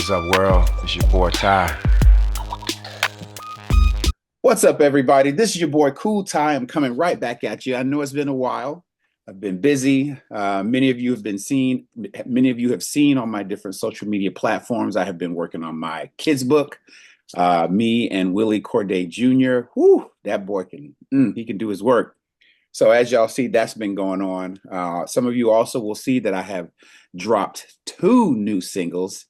What's up, world? It's your boy Ty. What's up, everybody? This is your boy Cool Ty. I'm coming right back at you. I know it's been a while. I've been busy. Many of you have seen on my different social media platforms. I have been working on my kids' book. Me and Willie Corday Jr. Whoo, that boy he can do his work. So as y'all see, that's been going on. Some of you also will see that I have dropped two new singles.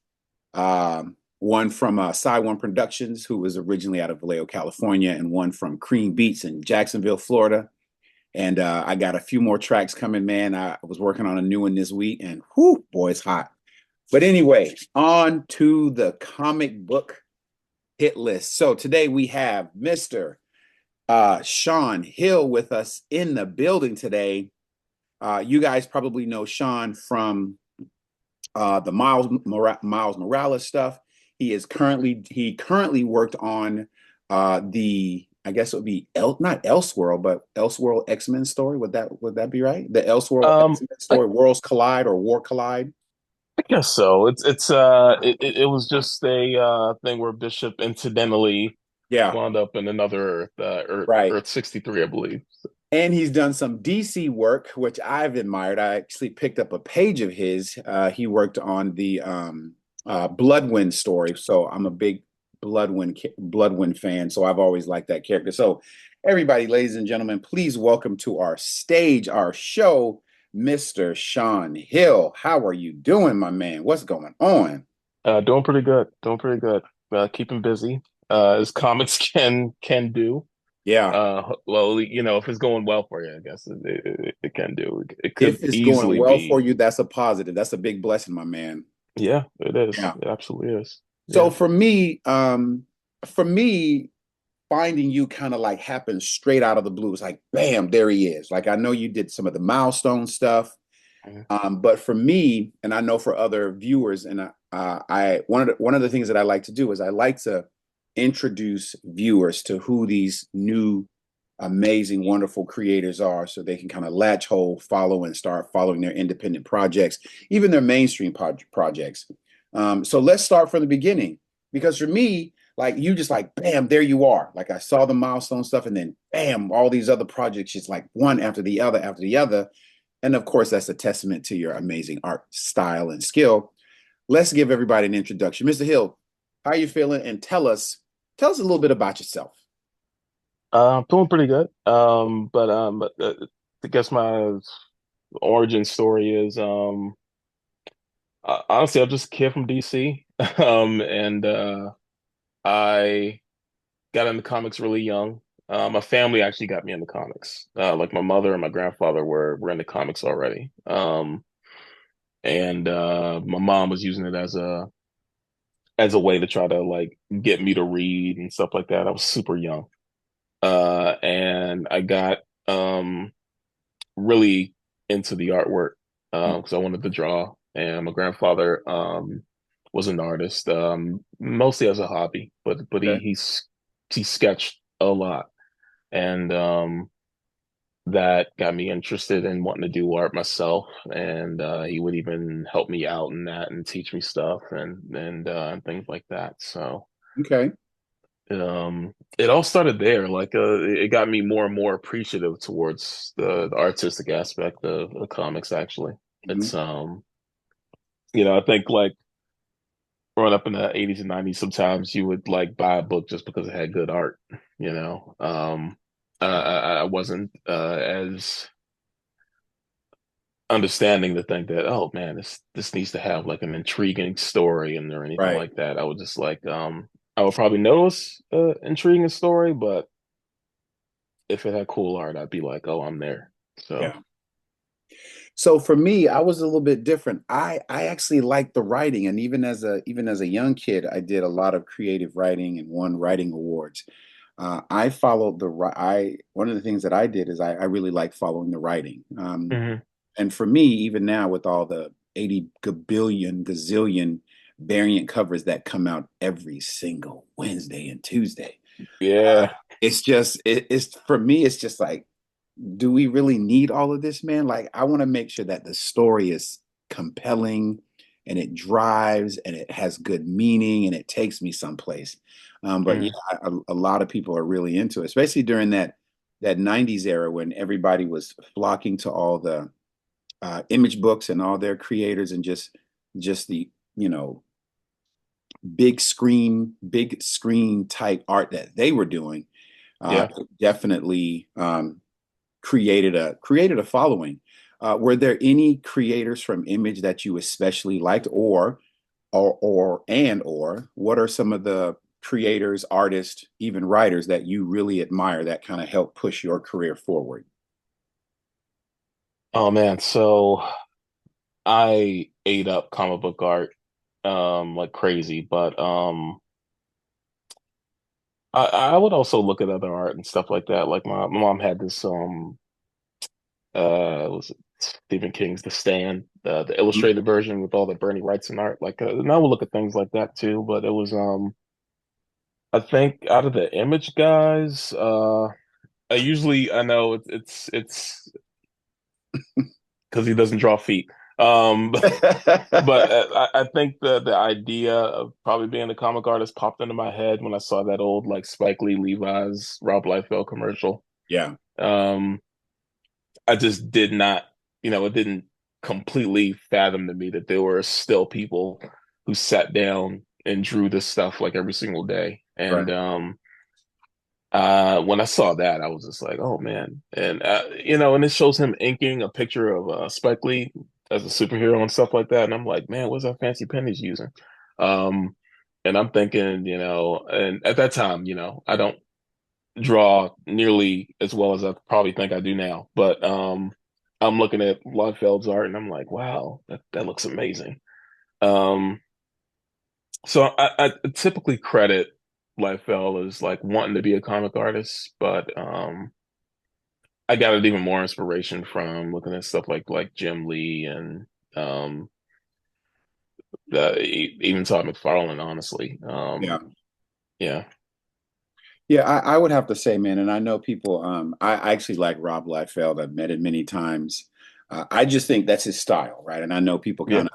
One from Side One Productions, who was originally out of Vallejo, California, and one from Cream Beats in Jacksonville, Florida. And I got a few more tracks coming, man. I was working on a new one this week, and whoo, boy, it's hot. But anyway, on to the comic book hit list. So today we have Mr. Sean Hill with us in the building today. You guys probably know Sean from the Miles Morales stuff. He currently worked on the, I guess it would be not Elseworld, but Elseworld X-Men story. Would that be right? The Elseworld Um, X-Men I, story, Worlds Collide or War Collide. I guess so. It was just a thing where Bishop incidentally Yeah, wound up in another right. Earth 63, I believe. And he's done some DC work, which I've admired. I actually picked up a page of his. He worked on the Bloodwind story, so I'm a big Bloodwind fan. So I've always liked that character. So everybody, ladies and gentlemen, please welcome to our stage, our show, Mr. Sean Hill. How are you doing, my man? What's going on? Doing pretty good. Doing pretty good. Keeping busy, as comics can do. Yeah. Well, if it's going well for you, I guess it can do. It could If it's going easily well for be. you, that's a positive. That's a big blessing, my man. Yeah, it is. Yeah. It absolutely is. So Yeah. for me, finding you kind of like happened straight out of the blue. It's like, bam, there he is. Like I know you did some of the milestone stuff, Mhm. but for me, and I know for other viewers, and I one of the things that I like to do is I like to introduce viewers to who these new amazing, wonderful creators are, so they can kind of latch hold, follow, and start following their independent projects, even their mainstream projects. So let's start from the beginning, because for me, like you just like bam, there you are. Like I saw the milestone stuff, and then bam, all these other projects just like one after the other after the other. And of course, that's a testament to your amazing art style and skill. Let's give everybody an introduction. Mr. Hill, how are you feeling? And tell us a little bit about yourself. Doing pretty good. But I guess my origin story is honestly I'm just a kid from DC. And I got into comics really young. My family actually got me into comics. Like my mother and my grandfather were into comics already. And my mom was using it as a way to try to like get me to read and stuff like that. I was super young. And I got really into the artwork because I wanted to draw, and my grandfather was an artist, mostly as a hobby, but Okay. he sketched a lot, and that got me interested in wanting to do art myself, and he would even help me out in that and teach me stuff and things like that. So Okay. it all started there. Like, it got me more and more appreciative towards the artistic aspect of comics, actually. Mhm. It's, I think like growing up in the 80s and 90s, sometimes you would like buy a book just because it had good art, you know. I wasn't as understanding to think that, oh man, this needs to have like an intriguing story and or anything Right. like that. I would just like I would probably notice intriguing story, but if it had cool art, I'd be like, oh, I'm there. So, Yeah. So for me, I was a little bit different. I actually liked the writing, and even as a young kid, I did a lot of creative writing and won writing awards. I followed I one of the things that I did is I really like following the writing. hmm And for me, even now with all the 80 gazillion variant covers that come out every single Wednesday and Tuesday, yeah, it's for me, it's just like, do we really need all of this, man? Like, I want to make sure that the story is compelling and it drives and it has good meaning and it takes me someplace. But yeah, Mm, a lot of people are really into it, especially during that 90s era when everybody was flocking to all the image books and all their creators and just the, big screen type art that they were doing. yeah. It definitely created a following. Were there any creators from image that you especially liked, or what are some of the creators, artists, even writers that you really admire that kind of help push your career forward? Oh man, so I ate up comic book art like crazy, but I would also look at other art and stuff like that. Like my mom had this was it Stephen King's The Stand, the illustrated version with all the Bernie Wrightson art. Like and I would look at things like that too, but it was I think out of the image guys, I know it's because he doesn't draw feet. Um, but I think the idea of probably being a comic artist popped into my head when I saw that old like Spike Lee Levi's Rob Liefeld commercial. Yeah, Um, I just did not, it didn't completely fathom to me that there were still people who sat down and drew this stuff like every single day. right. And when I saw that, I was just like, oh man. And and it shows him inking a picture of Spike Lee as a superhero and stuff like that. And I'm like, man, what's that fancy pen he's using? Um, and I'm thinking, and at that time, I don't draw nearly as well as I probably think I do now. But I'm looking at Liefeld's art and I'm like, wow, that looks amazing. Um, so I typically credit Liefeld as like wanting to be a comic artist, but I got it even more inspiration from looking at stuff like Jim Lee and um, even Todd McFarlane, honestly. Yeah. Yeah, Yeah, I would have to say, man, and I know people. I actually like Rob Liefeld. I've met him many times. I just think that's his style, right? And I know people kind yeah, of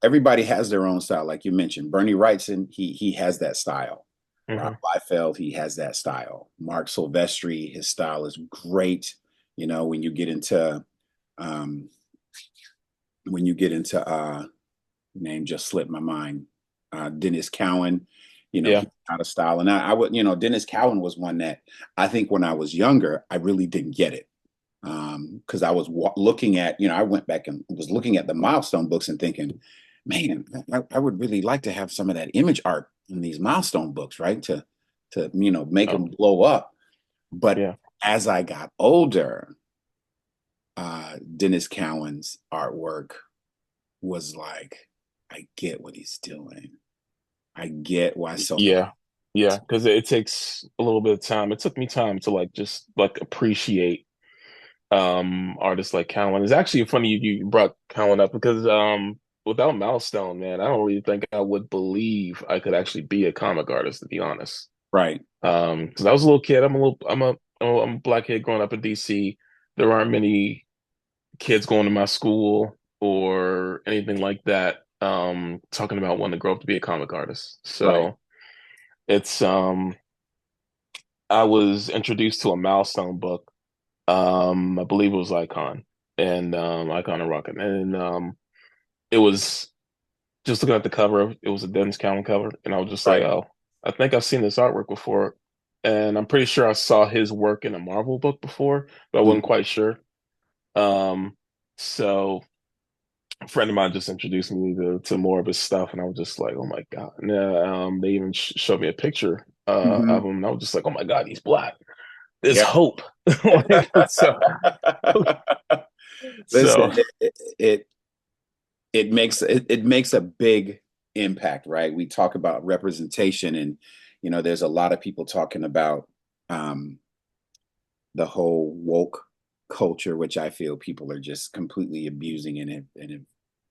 everybody has their own style, like you mentioned. Bernie Wrightson, he has that style. Rob hmm, Liefeld, he has that style. Mark Silvestri, his style is great. When you get into um, name just slipped my mind. Dennis Cowan, yeah, he's out of style. And I would, Dennis Cowan was one that I think when I was younger, I really didn't get it. Because I was looking at, I went back and was looking at the milestone books and thinking, man, I would really like to have some of that image art in these milestone books, right? To make oh, them blow up. But yeah, as I got older, Dennis Cowan's artwork was like, I get what he's doing. I get why so many. yeah, yeah. Because it takes a little bit of time. It took me time to like just like appreciate artists like Cowan. It's actually funny you brought Cowan up because without Milestone, man, I don't really think I would believe I could actually be a comic artist, to be honest. Right, Because I was a little kid. I'm a black kid growing up in DC. There aren't many kids going to my school or anything like that talking about wanting to grow up to be a comic artist. right, So it's I was introduced to a Milestone book. I believe it was Icon and Icon and Rocket. And it was just looking at the cover, it was a Dennis Cowan cover, and I was just like, right. oh, I think I've seen this artwork before. And I'm pretty sure I saw his work in a Marvel book before, but I wasn't Mhm. quite sure. Um, so a friend of mine just introduced me to more of his stuff, and I was just like, oh my God. And they even showed me a picture of Mhm. him, and I was just like, oh my God, he's black. There's Yeah. hope. Like, so Listen, it makes a big impact, right? We talk about representation, and there's a lot of people talking about um, the whole woke culture, which I feel people are just completely abusing and have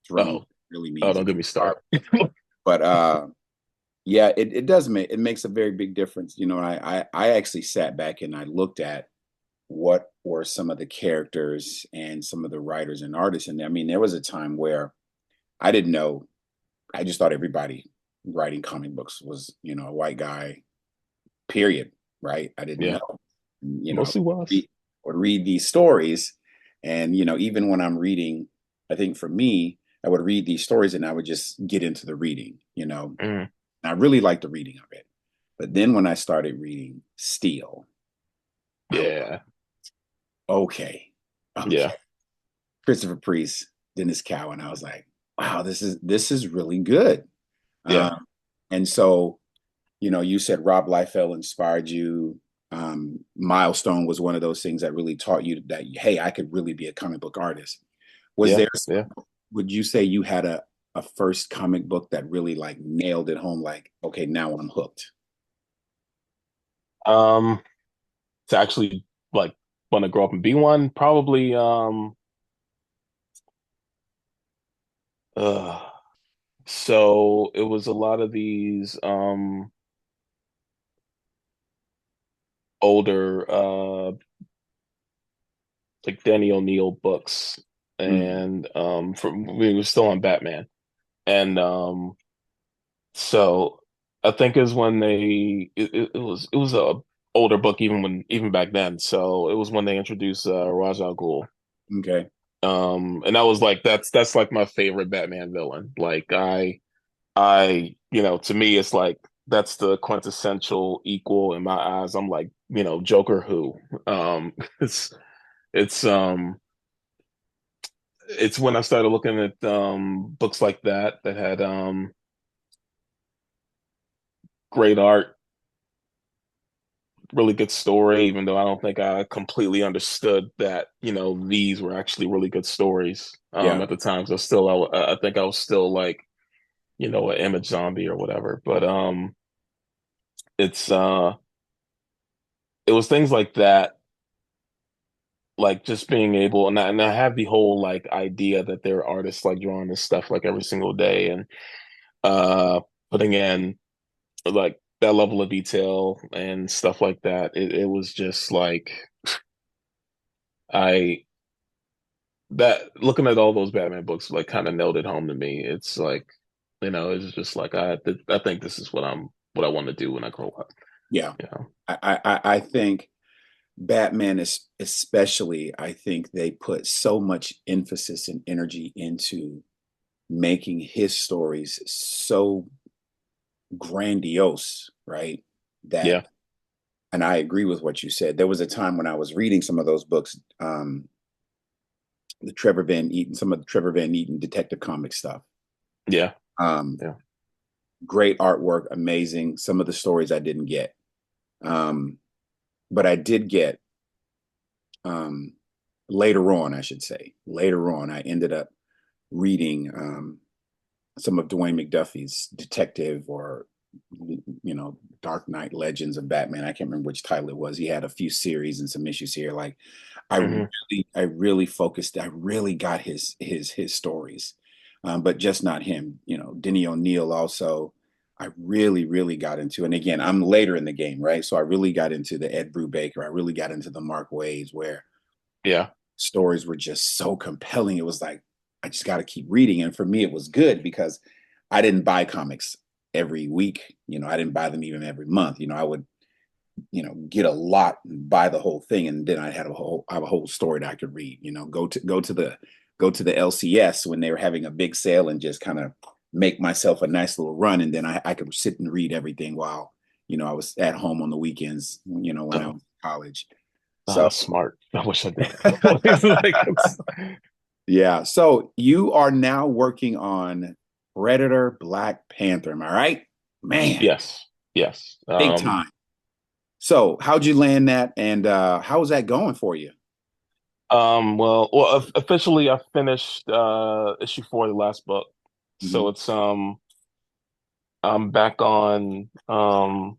thrown oh, what it really oh, means don't into get me the garbage. started. But yeah, it does makes a very big difference. I actually sat back and I looked at what were some of the characters and some of the writers and artists. And I mean, there was a time where I didn't know I just thought everybody writing comic books was, a white guy, period, right? I didn't Yeah, know. I mostly was. would read these stories, and even when I'm reading, I think for me, I would read these stories and I would just get into the reading. Mm, I really liked the reading of it. But then when I started reading Steel, I was yeah, okay, okay. yeah, Christopher Priest, Dennis Cowan. I was like, wow, this is really good. yeah. Um, and so, you said Rob Liefeld inspired you. Milestone was one of those things that really taught you that, hey, I could really be a comic book artist. Was Yeah, there, yeah. would you say you had a first comic book that really like nailed it home? Like, okay, now I'm hooked. Um, to actually like want to grow up and be one, probably uh so it was a lot of these older like Danny O'Neill books Mm, and from we were still on Batman. And so I think is when it was a older book even back then. So it was when they introduced Ra's al Ghul. okay. And that was like that's like my favorite Batman villain. Like I to me it's like that's the quintessential equal in my eyes. I'm like, Joker who. It's it's um it's when I started looking at books like that had great art, really good story, even though I don't think I completely understood that, these were actually really good stories Yeah. at the time. So still I think I was still like, an image zombie or whatever. But it's it was things like that, like just being able and I have the whole like idea that there are artists like drawing this stuff like every single day and uh putting in like that level of detail and stuff like that. It was just like I that looking at all those Batman books like kind of nailed it home to me. It's like, it's just like I think this is what I want to do when I grow up. Yeah. You know? I think Batman is especially, I think they put so much emphasis and energy into making his stories so grandiose, right? Yeah. That, and I agree with what you said. There was a time when I was reading some of those books, some of the Trevor Van Eaton Detective Comic stuff. Yeah. Um, Yeah. Great artwork, amazing. Some of the stories I didn't get, um, but I did get um, later on. I should say later on, I ended up reading some of Dwayne McDuffie's detective or Dark Knight Legends of Batman. I can't remember which title it was. He had a few series and some issues here. Like Hmm. I really focused. I really got his stories, but just not him. Denny O'Neill also. I really, really got into, and again, I'm later in the game, right? So I really got into the Ed Brubaker. I really got into the Mark Waves, where Yeah. stories were just so compelling. It was like, I just got to keep reading. And for me, it was good because I didn't buy comics every week. I didn't buy them even every month. I would, get a lot and buy the whole thing. And then I have a whole story that I could read, go to the LCS when they were having a big sale and just kind of make myself a nice little run. And then I could sit and read everything while, I was at home on the weekends, when I was Oh, in college. oh, So that's smart. I wish I did. It's like, yeah. So you are now working on Predator Black Panther. Am I right? Man, yes. Yes. big time. So how'd you land that and how's that going for you? Well, officially, I finished issue 4 of the last book, so Mhm. it's I'm back on. I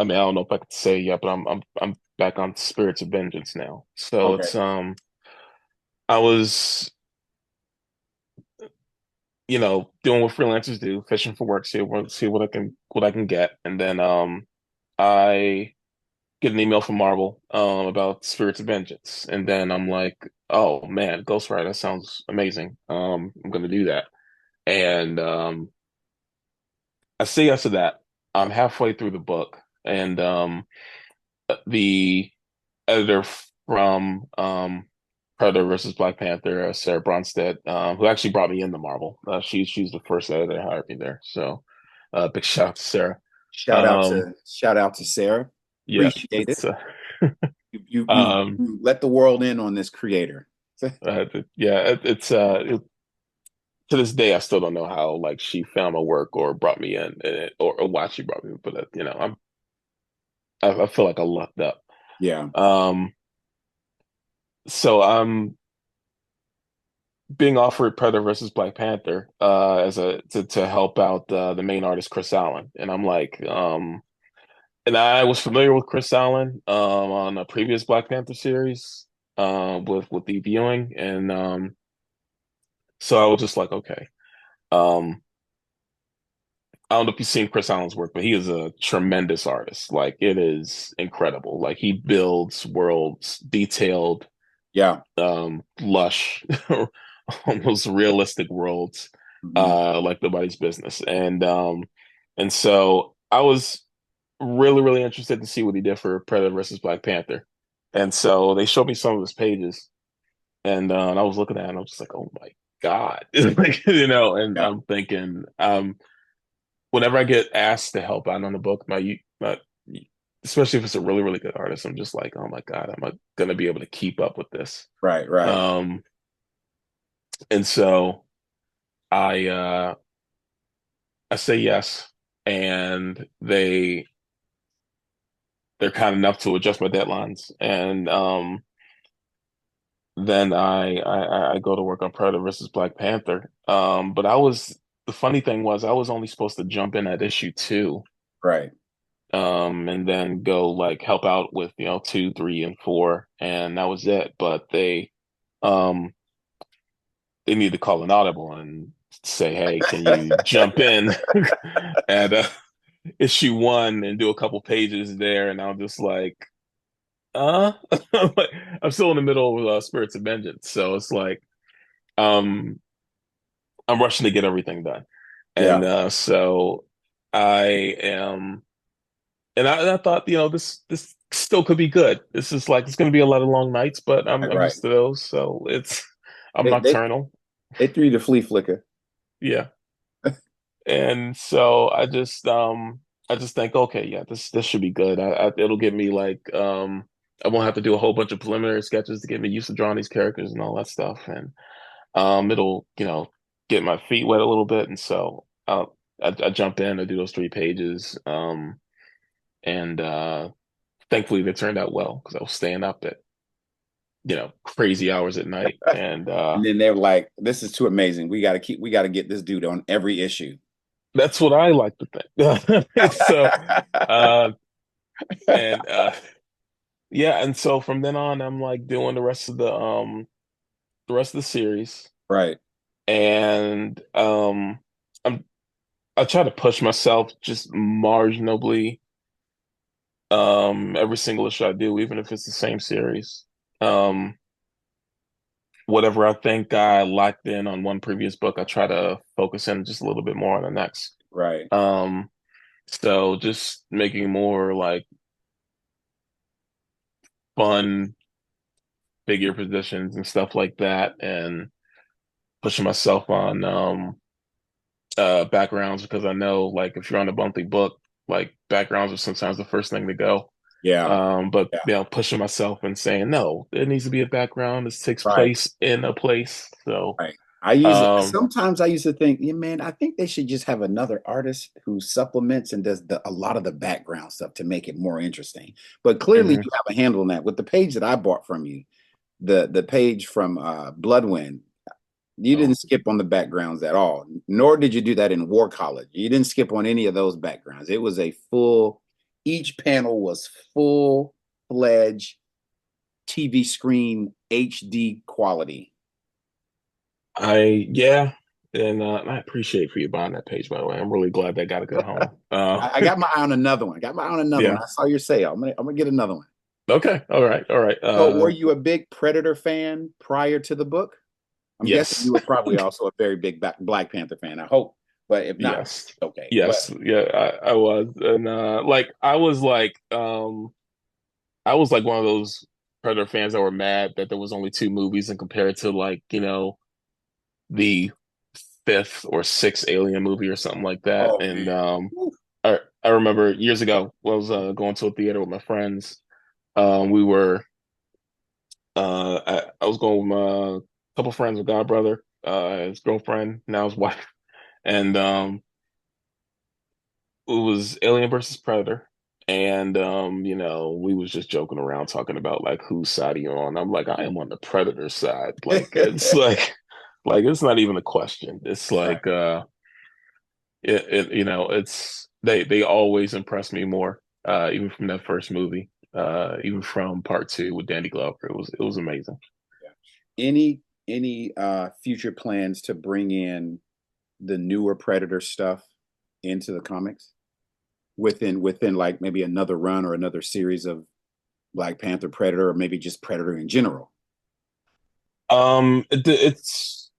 mean, I don't know if I could say yet, but I'm back on Spirits of Vengeance now. So Okay. it's I was doing what freelancers do, fishing for work, see what I can get, and then I get an email from Marvel about Spirits of Vengeance, and then I'm like, oh man, Ghost Rider, that sounds amazing. I'm gonna do that. And I say yes to that. I'm halfway through the book, and the editor from Predator versus Black Panther, Sarah Bronsted, who actually brought me into Marvel. She's the first editor that hired me there. So big shout out to Sarah. Um, Shout out to Sarah. yeah, Appreciate it. it's You um, let the world in on this creator. yeah, to this day I still don't know how like she found my work or brought me in, or why she brought me in, but I feel like I lucked up. Yeah. Um, so I'm being offered Predator versus Black Panther as a to help out the main artist Chris Allen, and I'm like, and I was familiar with Chris Allen on a previous Black Panther series with the viewing, and so I was just like, okay, um, I don't know if you've seen Chris Allen's work, but he is a tremendous artist. Like it is incredible. Like he builds worlds, detailed, Yeah. lush, almost realistic worlds, Mhm. like nobody's business. And so I was really, really interested to see what he did for Predator versus Black Panther. And so they showed me some of his pages, and I was looking at it, and I was just like, oh my God. Like, and Yeah. I'm thinking, whenever I get asked to help out on the book, especially if it's a really, really good artist, I'm just like, oh my God, am I gonna be able to keep up with this? Right. Right. Um, and so I uh I say yes, and they're kind enough to adjust my deadlines, and then I go to work on Predator versus Black Panther. But the funny thing was I was only supposed to jump in at issue 2, Right. and then go like help out with 2, 3, and 4, and that was it. But um they need to call an audible and say, hey, can you jump in at issue 1 and do a couple pages there? And I'm just like, like, I'm still in the middle of Spirits of Vengeance, so it's like um I'm rushing to get everything done, and Yeah. so I am, and I thought, this still could be good. This is like it's going to be a lot of long nights, but Right. I'm Right. used to those, so I'm They they nocturnal, they threw you the flea flicker. yeah, and so I just think, okay, yeah, this should be good. It'll give me like I won't have to do a whole bunch of preliminary sketches to get me used to drawing these characters and all that stuff, and it'll get my feet wet a little bit, and so I jump in, I do those 3 pages, and thankfully they turned out well because I was staying up at crazy hours at night, and And then they were like, "This is too amazing. We got to get this dude on every issue." that's what I like to think. So uh, and yeah, and so from then on, I'm like doing the rest of the series, Right. and I'm I try to push myself just marginally every single issue I do, even if it's the same series. Um, Whatever I think I locked in on one previous book, I try to focus in just a little bit more on the next. Right. Um, so just making more like fun figure positions and stuff like that, and pushing myself on backgrounds, because I know like if you're on a monthly book, like backgrounds are sometimes the first thing to go. Yeah. But Yeah. pushing myself and saying no, there needs to be a background. This takes Right. place in a place. So Right. um, Sometimes I used to think, yeah, man, I think they should just have another artist who supplements and does a lot of the background stuff to make it more interesting. But clearly mhm, you have a handle on that. With the page that I bought from you, the page from Bloodwind, you oh, didn't skip on the backgrounds at all. Nor did you do that in War College. You didn't skip on any of those backgrounds. It was each panel was full-fledged TV screen HD quality. yeah, and I appreciate for you buying that page, by the way. I'm really glad that got a good home. I got my eye on another one. I got my eye on another one. Yeah. I saw your sale. I'm gonna get another one. Okay. All right. All right. So, were you a big Predator fan prior to the book? I'm guessing Yes. you were probably also a very big Black Panther fan. I hope, but if not, Yes. okay. But Yes. Yeah, I was. And like I was like one of those Predator fans that were mad that there was only two movies and compared to like, the fifth or sixth Alien movie or something like that. oh And man, Woo. I remember years ago I was going to a theater with my friends. We were I was going with my couple friends, with godbrother, his girlfriend, now his wife, and it was Alien versus Predator. And we was just joking around talking about like whose side are you on. I'm like, I am on the Predator side. Like it's like it's not even a question. It's Right. like it's they always impress me more, even from that first movie, even from part two with Danny Glover. It was amazing. Yeah. Any future plans to bring in the newer Predator stuff into the comics within like maybe another run or another series of Black Panther Predator, or maybe just Predator in general? It's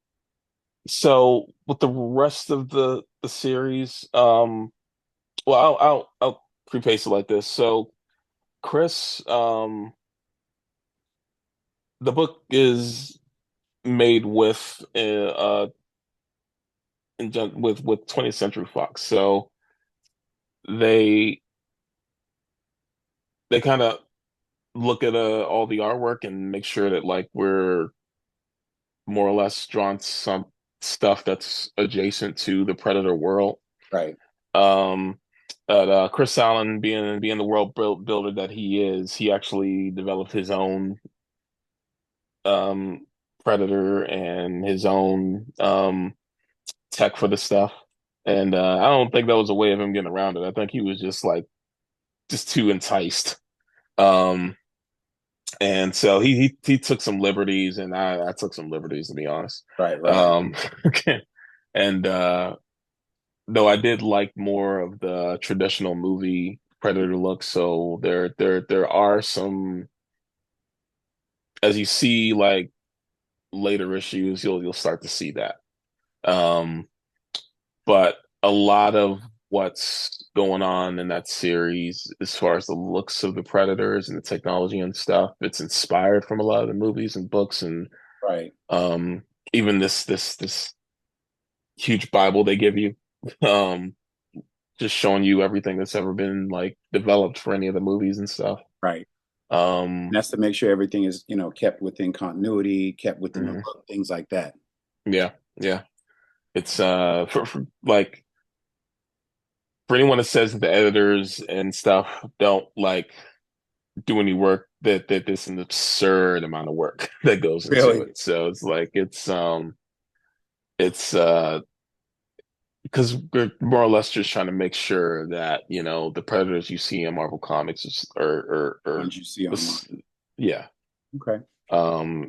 so with the rest of the series. Well, I'll preface it like this. So Chris, the book is made with 20th Century Fox. So they they kind of look at all the artwork and make sure that like we're more or less drawn some stuff that's adjacent to the Predator world. Right. Um, Chris Allen, being the world builder that he is, he actually developed his own um, Predator and his own tech for the stuff. And I don't think that was a way of him getting around it. I think he was just too enticed. Um, and so he took some liberties, and I took some liberties to be honest. Right. Right. Um, and though I did like more of the traditional movie Predator look, so there are some, as you see like later issues, you'll start to see that. Um, but a lot of what's going on in that series, as far as the looks of the Predators and the technology and stuff, it's inspired from a lot of the movies and books and Right. um, even this huge Bible they give you, um, just showing you everything that's ever been like developed for any of the movies and stuff. Right. Um, And that's to make sure everything is, kept within continuity, kept within the mhm. look, things like that. Yeah, yeah. It's for like for anyone that says that the editors and stuff don't like do any work, that there's an absurd amount of work that goes into Really? it. So it's like it's because we're more or less just trying to make sure that the predators you see in Marvel Comics are Once you see online. this, yeah. Okay.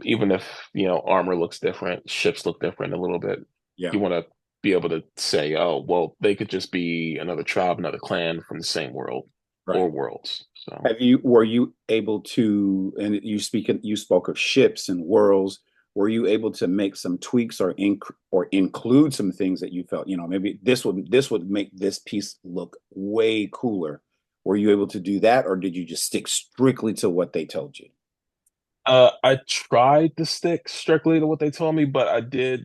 Even if armor looks different, ships look different a little bit, Yeah. you want to be able to say, oh, well, they could just be another tribe, another clan from the same world or Right. worlds. So, Were you able to, and you spoke of ships and worlds, were you able to make some tweaks or include some things that you felt, maybe this would make this piece look way cooler? Were you able to do that, or did you just stick strictly to what they told you? I tried to stick strictly to what they told me, but I did.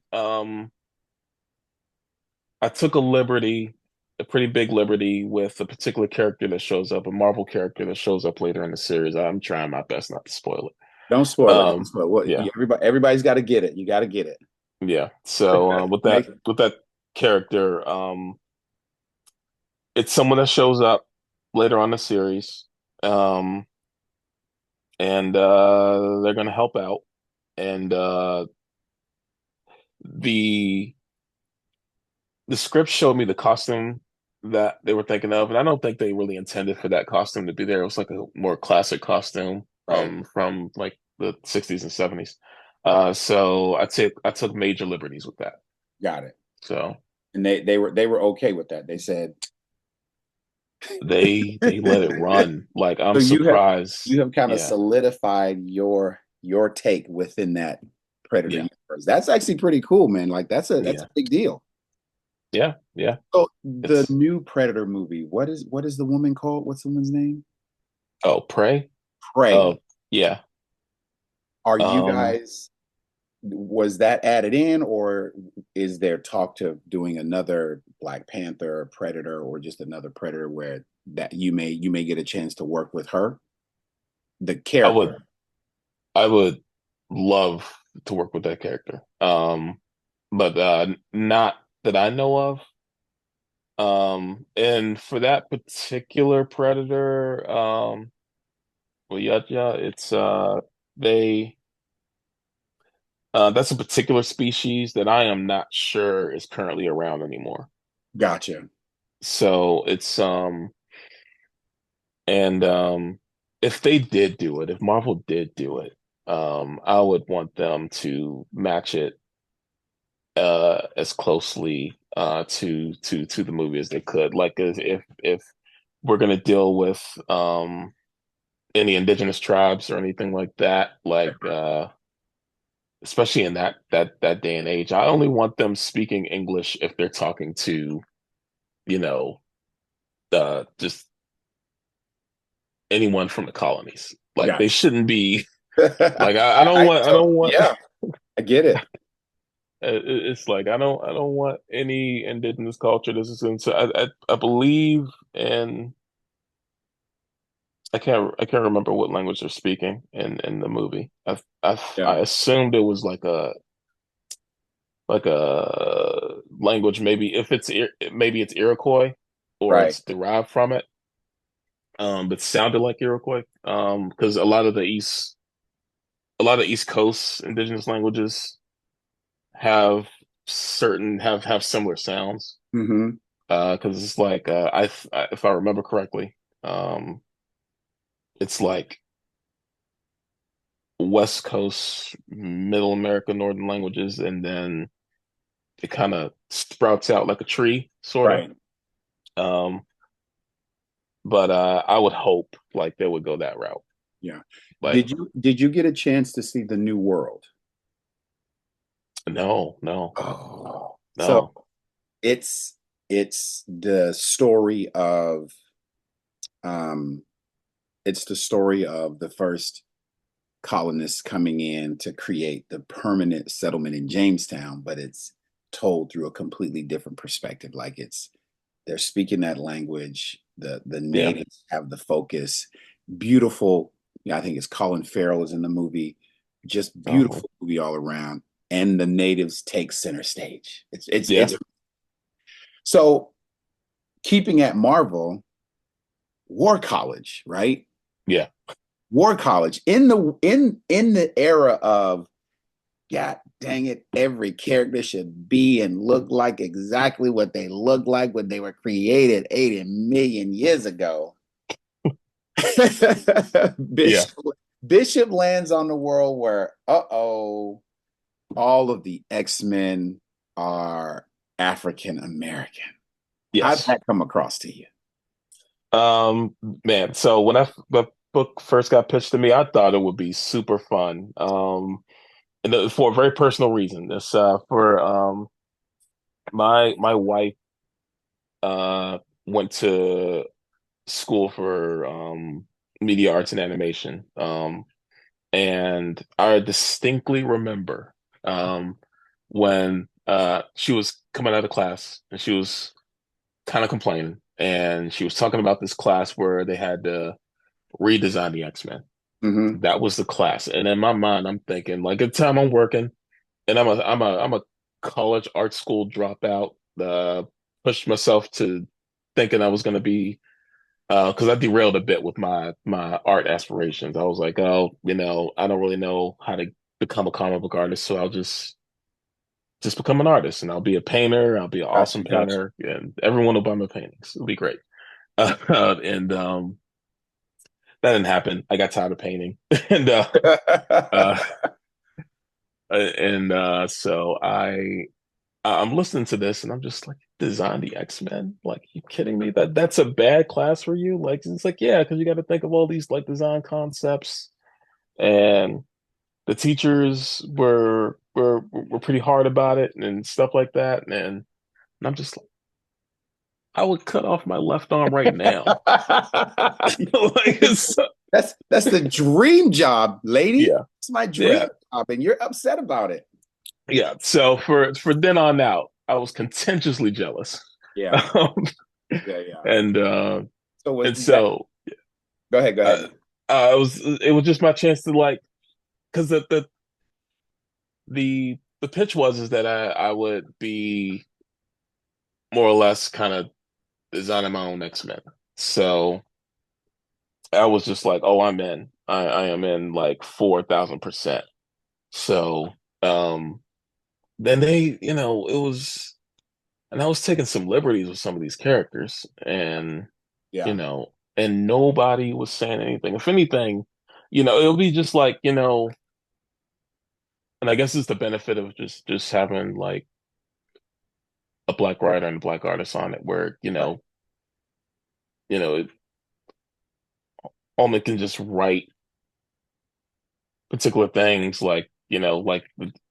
I took a liberty, a pretty big liberty with a particular character that shows up, a Marvel character that shows up later in the series. I'm trying my best not to spoil Don't it. spoil it. Don't spoil it. What, Yeah, everybody's got to get it. You got to get it. yeah. So with that Make with that character, it's someone that shows up later on the series, um, and they're gonna help out. And the the script showed me the costume that they were thinking of, and I don't think they really intended for that costume to be there. It was like a more classic costume right. from like the 60s and 70s. So I took major liberties with that. Got it. So And they were okay with that. They said, they let it run. Like so I'm you surprised. have kind of Yeah, solidified your take within that Predator yeah, universe. That's actually pretty cool, man. Like that's a Yeah, big deal. yeah, yeah. So the It's new Predator movie, what is the woman called? What's the woman's name? oh, Prey. Oh, Prey. yeah. Are you Um, guys, was that added in, or is there talk to doing another Black Panther or Predator, or just another Predator where that you may get a chance to work with her, the I character? would I would love to work with that character. But not that I know of. And for that particular predator, well, yeah, it's they that's a particular species that I am not sure is currently around anymore. Gotcha. So it's and if they did do it, if Marvel did do it, I would want them to match it as closely to the movie as they could. Like if we're gonna deal with any indigenous tribes or anything like that, like especially in that day and age, I only want them speaking English if they're talking to, you know, just anyone from the colonies. Like they Gotcha. shouldn't be like I I don't want yeah, I get it. it's like I don't want any indigenous culture. This is into I believe in I can't remember what language they're speaking in the movie. Yeah. I assumed it was like a language, maybe if it's maybe it's Iroquois or Right. it's derived from it. But sounded like Iroquois. Because a lot of East Coast indigenous languages have have similar sounds. Hmm. Because it's like if I remember correctly, um, it's like West Coast, Middle America, Northern languages, and then it kind of sprouts out like a tree, sort of. Right. Um, but I would hope like they would go that route. Yeah. Like, Did you get a chance to see the New World? no, no, Oh. So no. it's it's the story of um it's the story of the first colonists coming in to create the permanent settlement in Jamestown, but it's told through a completely different perspective. Like they're speaking that language. The Yeah. natives have the focus. Beautiful. Yeah, I think it's Colin Farrell is in the movie. Just Uh-huh. beautiful movie all around. And the natives take center stage. It's Yeah. so keeping at Marvel, War College, right? Yeah. War College in the era of, God dang it, every character should be and look like exactly what they looked like when they were created 80 million years ago. Yeah. Bishop Bishop lands on the world where, uh-oh, all of the X-Men are African American. How did Yes. that come across to you? Man, so when the book first got pitched to me, I thought it would be super fun. And for a very personal reason. This for my wife uh went to school for media arts and animation. And I distinctly remember when she was coming out of class and she was kind of complaining and she was talking about this class where they had to redesign the X-Men. Hmm. That was the class. And in my mind, I'm thinking, like, at the time I'm working and I'm a college art school dropout, pushed myself to thinking I was going to be because I derailed a bit with my art aspirations. I was like, oh, I don't really know how to become a comic book artist, so I'll just become an artist, and I'll be a painter. I'll be an Gotcha, awesome gotcha. painter, and everyone will buy my paintings. It'll be great. And that didn't happen. I got tired of painting, and uh, so I'm listening to this, and I'm just like, design the X-Men? Like, you kidding me? That's a bad class for you? Like, it's like, yeah, because you got to think of all these like design concepts, and the teachers were were pretty hard about it and stuff like that. And I'm just like, I would cut off my left arm right now. Like, it's, That's the dream job, lady. yeah, It's my dream yeah, job, and you're upset about it. yeah. So for then on out, I was contentiously jealous. Yeah, Um, yeah, yeah. and So was and that? so Go ahead, go uh, ahead. it was just my chance to like, because the pitch was is that I would be more or less kind of designing my own X-Men. So I was just like, oh, I'm in. I am in like 4,000%. So um then they, it was, and I was taking some liberties with some of these characters, and Yeah, and nobody was saying anything. If anything, it'll be just like, and I guess it's the benefit of just having like a black writer and a black artist on it, where right. Almond can just write particular things, like like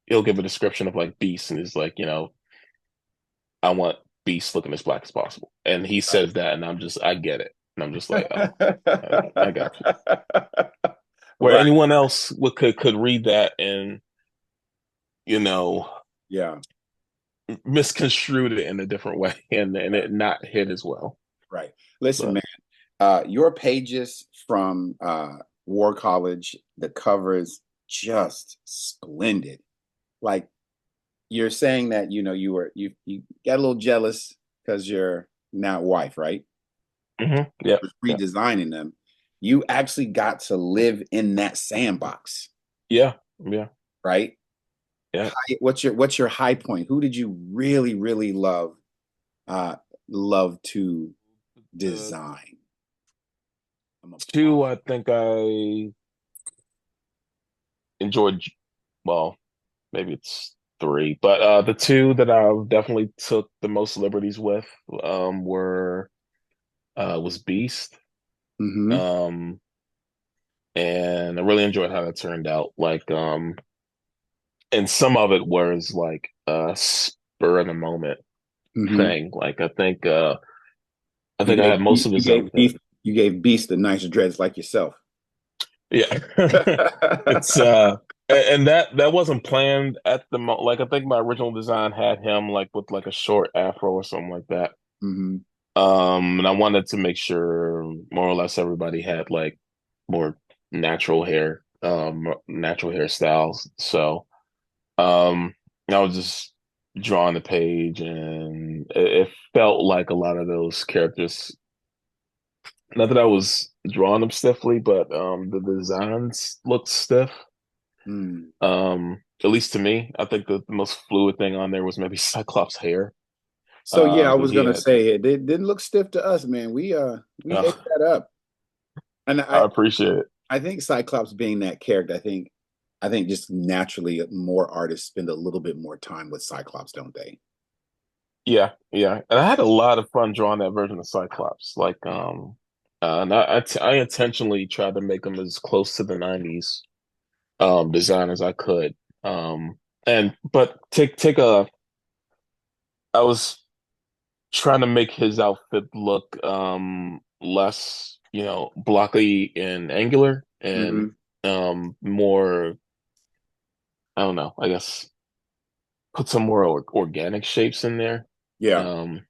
he'll give a description of like Beast, and he's like, I want Beast looking as black as possible, and he says that, and I get it, and I'm just like, oh, I got you. Where Right. anyone else could read that and you know Yeah. misconstrued it in a different way, and Right. it not hit as well. Right. Listen, But man, your pages from War College, the covers just splendid. Like you're saying that, you got a little jealous because you're now wife, right? yeah, yeah, Redesigning them. You actually got to live in that sandbox, yeah, yeah, right? yeah. What's your high point? Who did you really, really uh love to The design? I'm a two I think I enjoyed, well, maybe it's three, but the two that I definitely took the most liberties with were was Beast. mm-hmm. Um and I really enjoyed how that turned out. Like and some of it was like a spur of the moment Mm-hmm. thing. Like I You think I gave had most of you his gave outfit. Beast you gave Beast the nice dreads like yourself. Yeah. It's and that wasn't planned at the mo, like I think my original design had him like with like a short afro or something like that. Hmm. And I wanted to make sure more or less everybody had like more natural hairstyles. So I was just drawing the page, and it felt like a lot of those characters, not that I was drawing them stiffly, but the designs looked stiff. Mm. At least to me, I think the most fluid thing on there was maybe Cyclops' hair. So yeah, I But was gonna yeah, say it didn't look stiff to us, man. We ate uh, that up. And I appreciate it. I think Cyclops being that character, I think just naturally more artists spend a little bit more time with Cyclops, don't they? Yeah, yeah, and I had a lot of fun drawing that version of Cyclops. Like, and I intentionally tried to make him as close to the '90s design as I could. And but take a, I was trying to make his outfit look less, blocky and angular, and Hmm. more, I don't know, I guess put some more organic shapes in there. Yeah. Um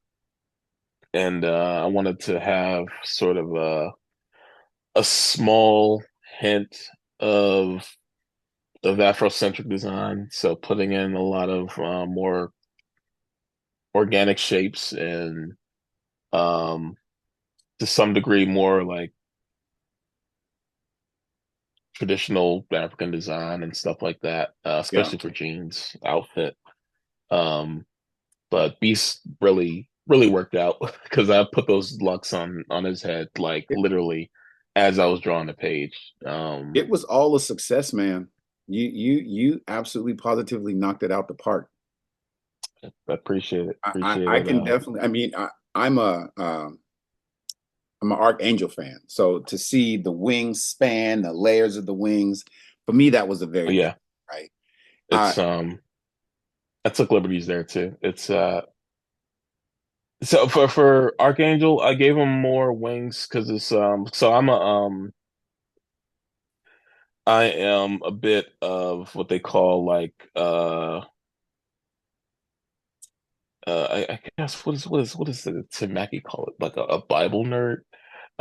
and I wanted to have sort of a small hint of Afrocentric design, so putting in a lot of more organic shapes, and um to some degree more like traditional African design and stuff like that, Yeah. especially for Jean's outfit. Um, but Beast really, really worked out because I put those locks on his head like It, literally as I was drawing the page. it was all a success, man. You absolutely positively knocked it out the park. I appreciate it. Appreciate I it. can definitely. I mean, I'm an Archangel fan, so to see the wings span, the layers of the wings, for me that was a very big, Yeah, right. Uh, it's I took liberties there too. It's so for Archangel, I gave him more wings because it's so I am a bit of what they call like I guess what is the Tim Mackey call it, like a Bible nerd.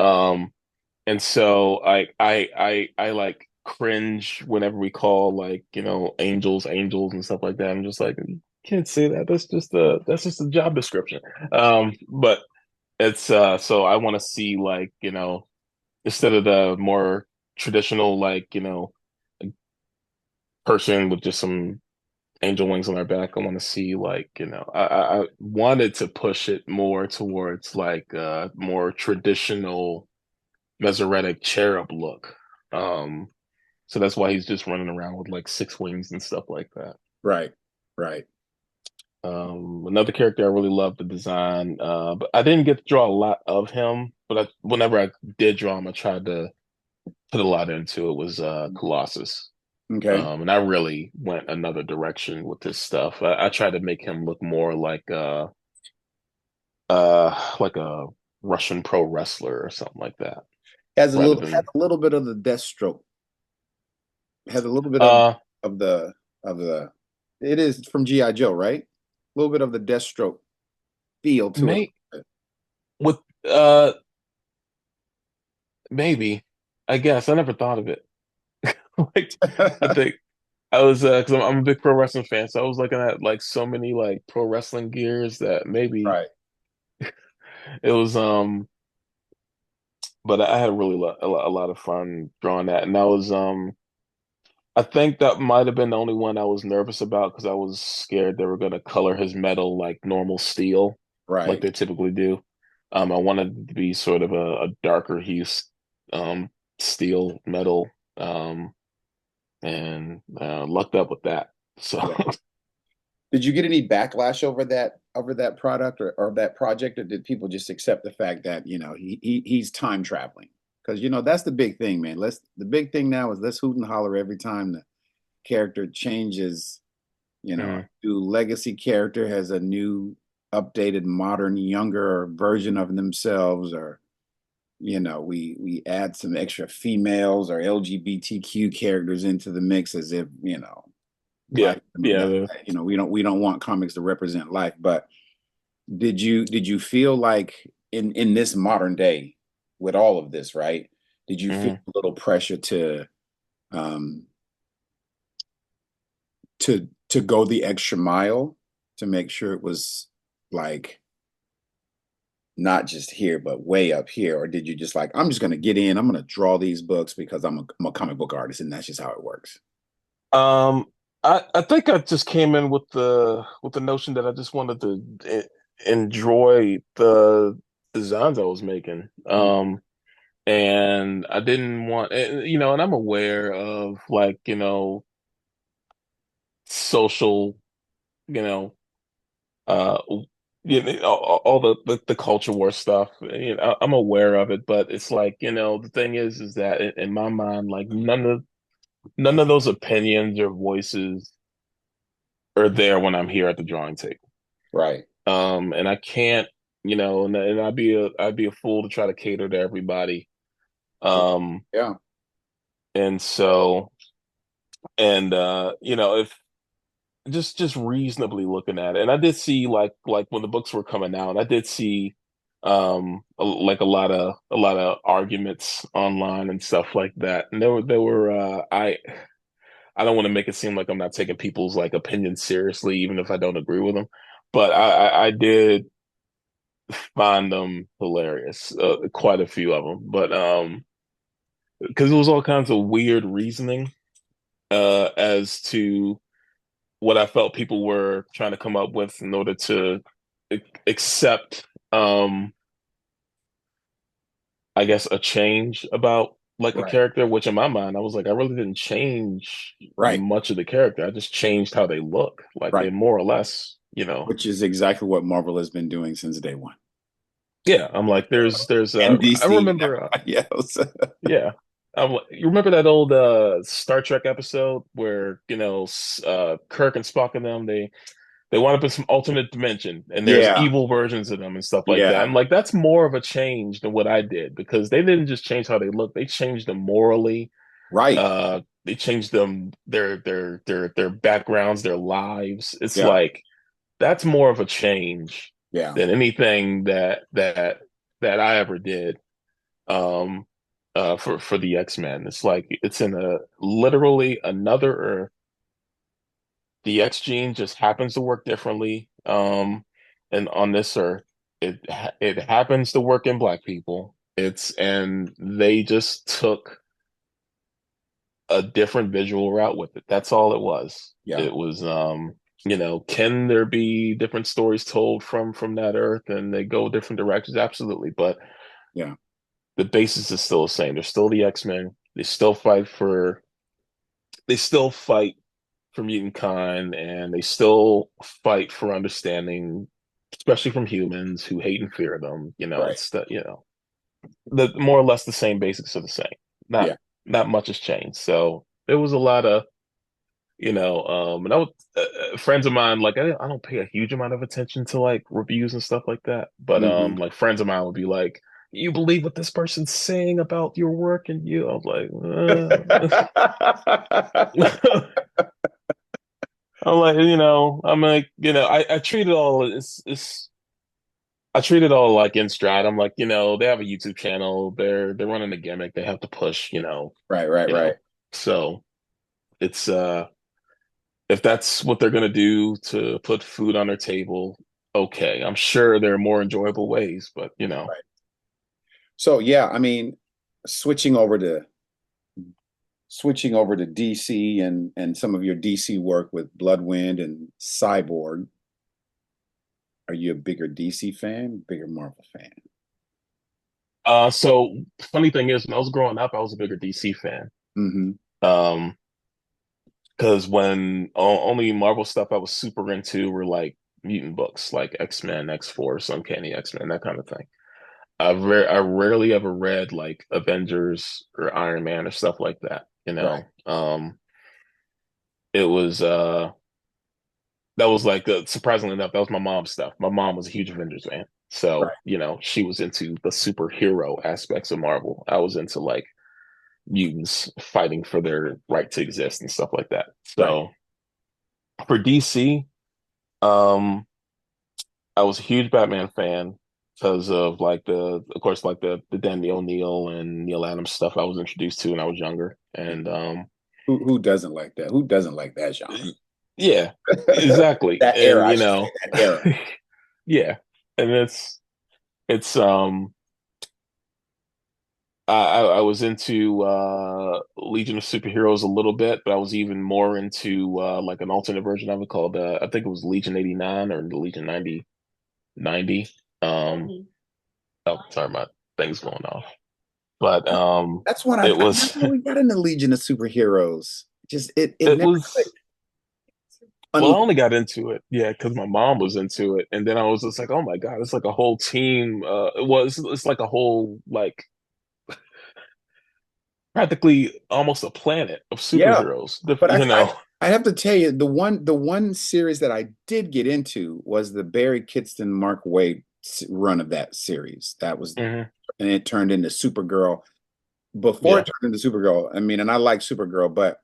Um and so I like cringe whenever we call like, angels and stuff like that. I'm just like, you can't say that. That's just a job description. But it's so I want to see like, instead of the more traditional like, person with just some angel wings on their back. I want to see like, I wanted to push it more towards like more traditional Masoretic cherub look. Um, so that's why he's just running around with like six wings and stuff like that. Right, right. Another character I really love the design, but I didn't get to draw a lot of him. But whenever I did draw him, I tried to put a lot into it. Was Colossus. Okay. And I really went another direction with this stuff. I tried to make him look more like a Russian pro wrestler or something like that, rather Has than a little bit of the Deathstroke. Has a little bit uh of the. It is from GI Joe, right? A little bit of the Deathstroke feel to it. may with uh maybe, I guess I never thought of it. Like I think I was because I'm a big pro wrestling fan, so I was looking at like so many like pro wrestling gears that maybe Right. it was but I had a lot of fun drawing that, and I think that might have been the only one I was nervous about because I was scared they were going to color his metal like normal steel, like Right. they typically do. I wanted it to be sort of a darker hue, um, steel metal, and lucked up with that. So, Yeah. Did you get any backlash over that product or that project, or did people just accept the fact that he's time traveling? Because that's the big thing, man. The big thing now is let's hoot and holler every time the character changes. A mm, new legacy character has a new, updated, modern, younger version of themselves, or we add some extra females or LGBTQ characters into the mix as if yeah, life, yeah. we don't want comics to represent life. But did you feel like in this modern day with all of this, right? Did you feel Mhm. a little pressure um to go the extra mile to make sure it was like not just here but way up here, or did you just like, I'm just going to get in, I'm going to draw these books because I'm a comic book artist and that's just how it works? Um, I think I just came in with the notion that I just wanted to enjoy the designs I was making. And I didn't want, and I'm aware of like, social, you know, uh, all the culture war stuff. I'm aware of it, but it's like, the thing is that in my mind, like none of those opinions or voices are there when I'm here at the drawing table. Right. And I can't, and I'd be a fool to try to cater to everybody. Um, Yeah. and so, and if just reasonably looking at it, and I did see like when the books were coming out, I did see like a lot of arguments online and stuff like that. And there were I don't want to make it seem like I'm not taking people's like opinions seriously, even if I don't agree with them. But I did find them hilarious, quite a few of them. But because it was all kinds of weird reasoning as to what I felt people were trying to come up with in order to accept, I guess, a change about like a Right. character. Which in my mind, I was like, I really didn't change Right. much of the character. I just changed how they look. Like they Right. more or less. Which is exactly what Marvel has been doing since day one. Yeah, I'm like, there's And I DC and remember, everybody else. yeah. You remember that old Star Trek episode where Kirk and Spock and them they wind up in some alternate dimension, and there's Yeah, evil versions of them and stuff like that. yeah, I'm like, that's more of a change than what I did because they didn't just change how they look; they changed them morally. right. They changed them their backgrounds, their lives. It's Yeah, like that's more of a change yeah, than anything that I ever did. Um, for the X-Men, it's like it's in a literally another Earth. The X gene just happens to work differently. And on this Earth, it happens to work in Black people. And they just took a different visual route with it. That's all it was. yeah, It was can there be different stories told from that Earth and they go different directions? Absolutely. But yeah, the basis is still the same. They're still the X-Men. They still fight for mutant kind, and they still fight for understanding, especially from humans who hate and fear them. right. It's the more or less the same basics are the same. Not Yeah. not much has changed. So there was a lot of and I was friends of mine, like I don't pay a huge amount of attention to like reviews and stuff like that, but Hmm. like friends of mine would be like, "You believe what this person's saying about your work?" And I was like, I treat it all I treat it all like in stride. I'm like, they have a YouTube channel, they're running a gimmick, they have to push, Right, right, you right. know. So it's if that's what they're gonna do to put food on their table, okay. I'm sure there are more enjoyable ways, but Right. So yeah, I mean, switching over to DC and some of your DC work with Bloodwind and Cyborg. Are you a bigger DC fan, bigger Marvel fan? so funny thing is when I was growing up, I was a bigger DC fan. Hmm. Um, because when only Marvel stuff I was super into were like mutant books, like X-Men, X-Force, Uncanny X-Men, that kind of thing. I rarely ever read like Avengers or Iron Man or stuff like that. Right, It was that was like surprisingly enough, that was my mom's stuff. My mom was a huge Avengers fan. So, right, she was into the superhero aspects of Marvel. I was into like mutants fighting for their right to exist and stuff like that. right. So for DC, um, I was a huge Batman fan because of like of course, like the Danny O'Neill and Neil Adams stuff I was introduced to when I was younger. And Who doesn't like that? Who doesn't like that genre? yeah, exactly. That And era, I should say, that era. yeah, and it's I was into Legion of Superheroes a little bit, but I was even more into like an alternate version of it called I think it was Legion 89 or Legion 90. Oh, sorry, my thing's going off. But That's when it I never was really got into Legion of Superheroes. Just it it never was clicked. well, I Unless, only got into it, yeah, because my mom was into it, and then I was just like, oh my God, it's like a whole team. It's like a whole like practically almost a planet of yeah, superheroes. but I have to tell you, the one series that I did get into was the Barry Kitson Mark Waid run of that series. That was, Mhm. and it turned into Supergirl. Before Yeah. it turned into Supergirl, I mean, and I like Supergirl, but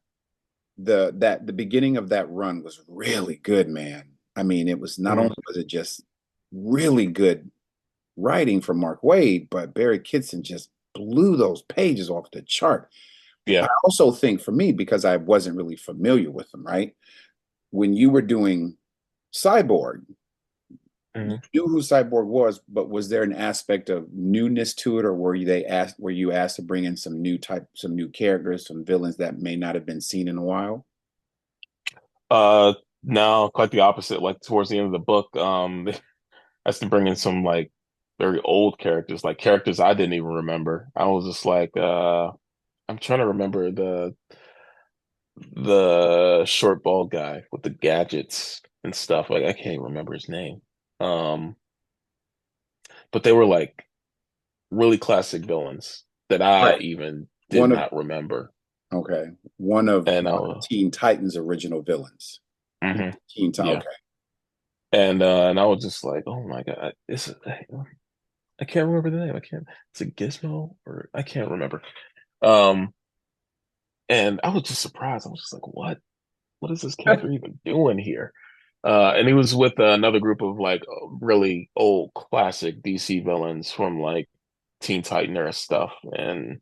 the beginning of that run was really good, man. I mean, it was not Mhm. only was it just really good writing from Mark Waid, but Barry Kitson just blew those pages off the chart. I Yeah. also think for me, because I wasn't really familiar with them, right? When you were doing Cyborg, you Mhm. knew who Cyborg was, but was there an aspect of newness to it, or were you asked to bring in some new characters, some villains that may not have been seen in a while? Uh, no, quite the opposite. Like towards the end of the book, they has to bring in some like very old characters, like characters I didn't even remember. I was just like, I'm trying to remember the short bald guy with the gadgets and stuff. Like I can't remember his name. Um, but they were like really classic villains that I Right. even did One of not remember. Okay, one of And Teen Titans' original villains. mhm, Teen Titan. yeah. Okay, And I was just like, oh my God, I can't remember the name. I can't. It's a Gizmo or I can't remember. Um, and I was just surprised. I was just like, what is this character even doing here? And he was with another group of like really old classic DC villains from like Teen Titan era stuff. And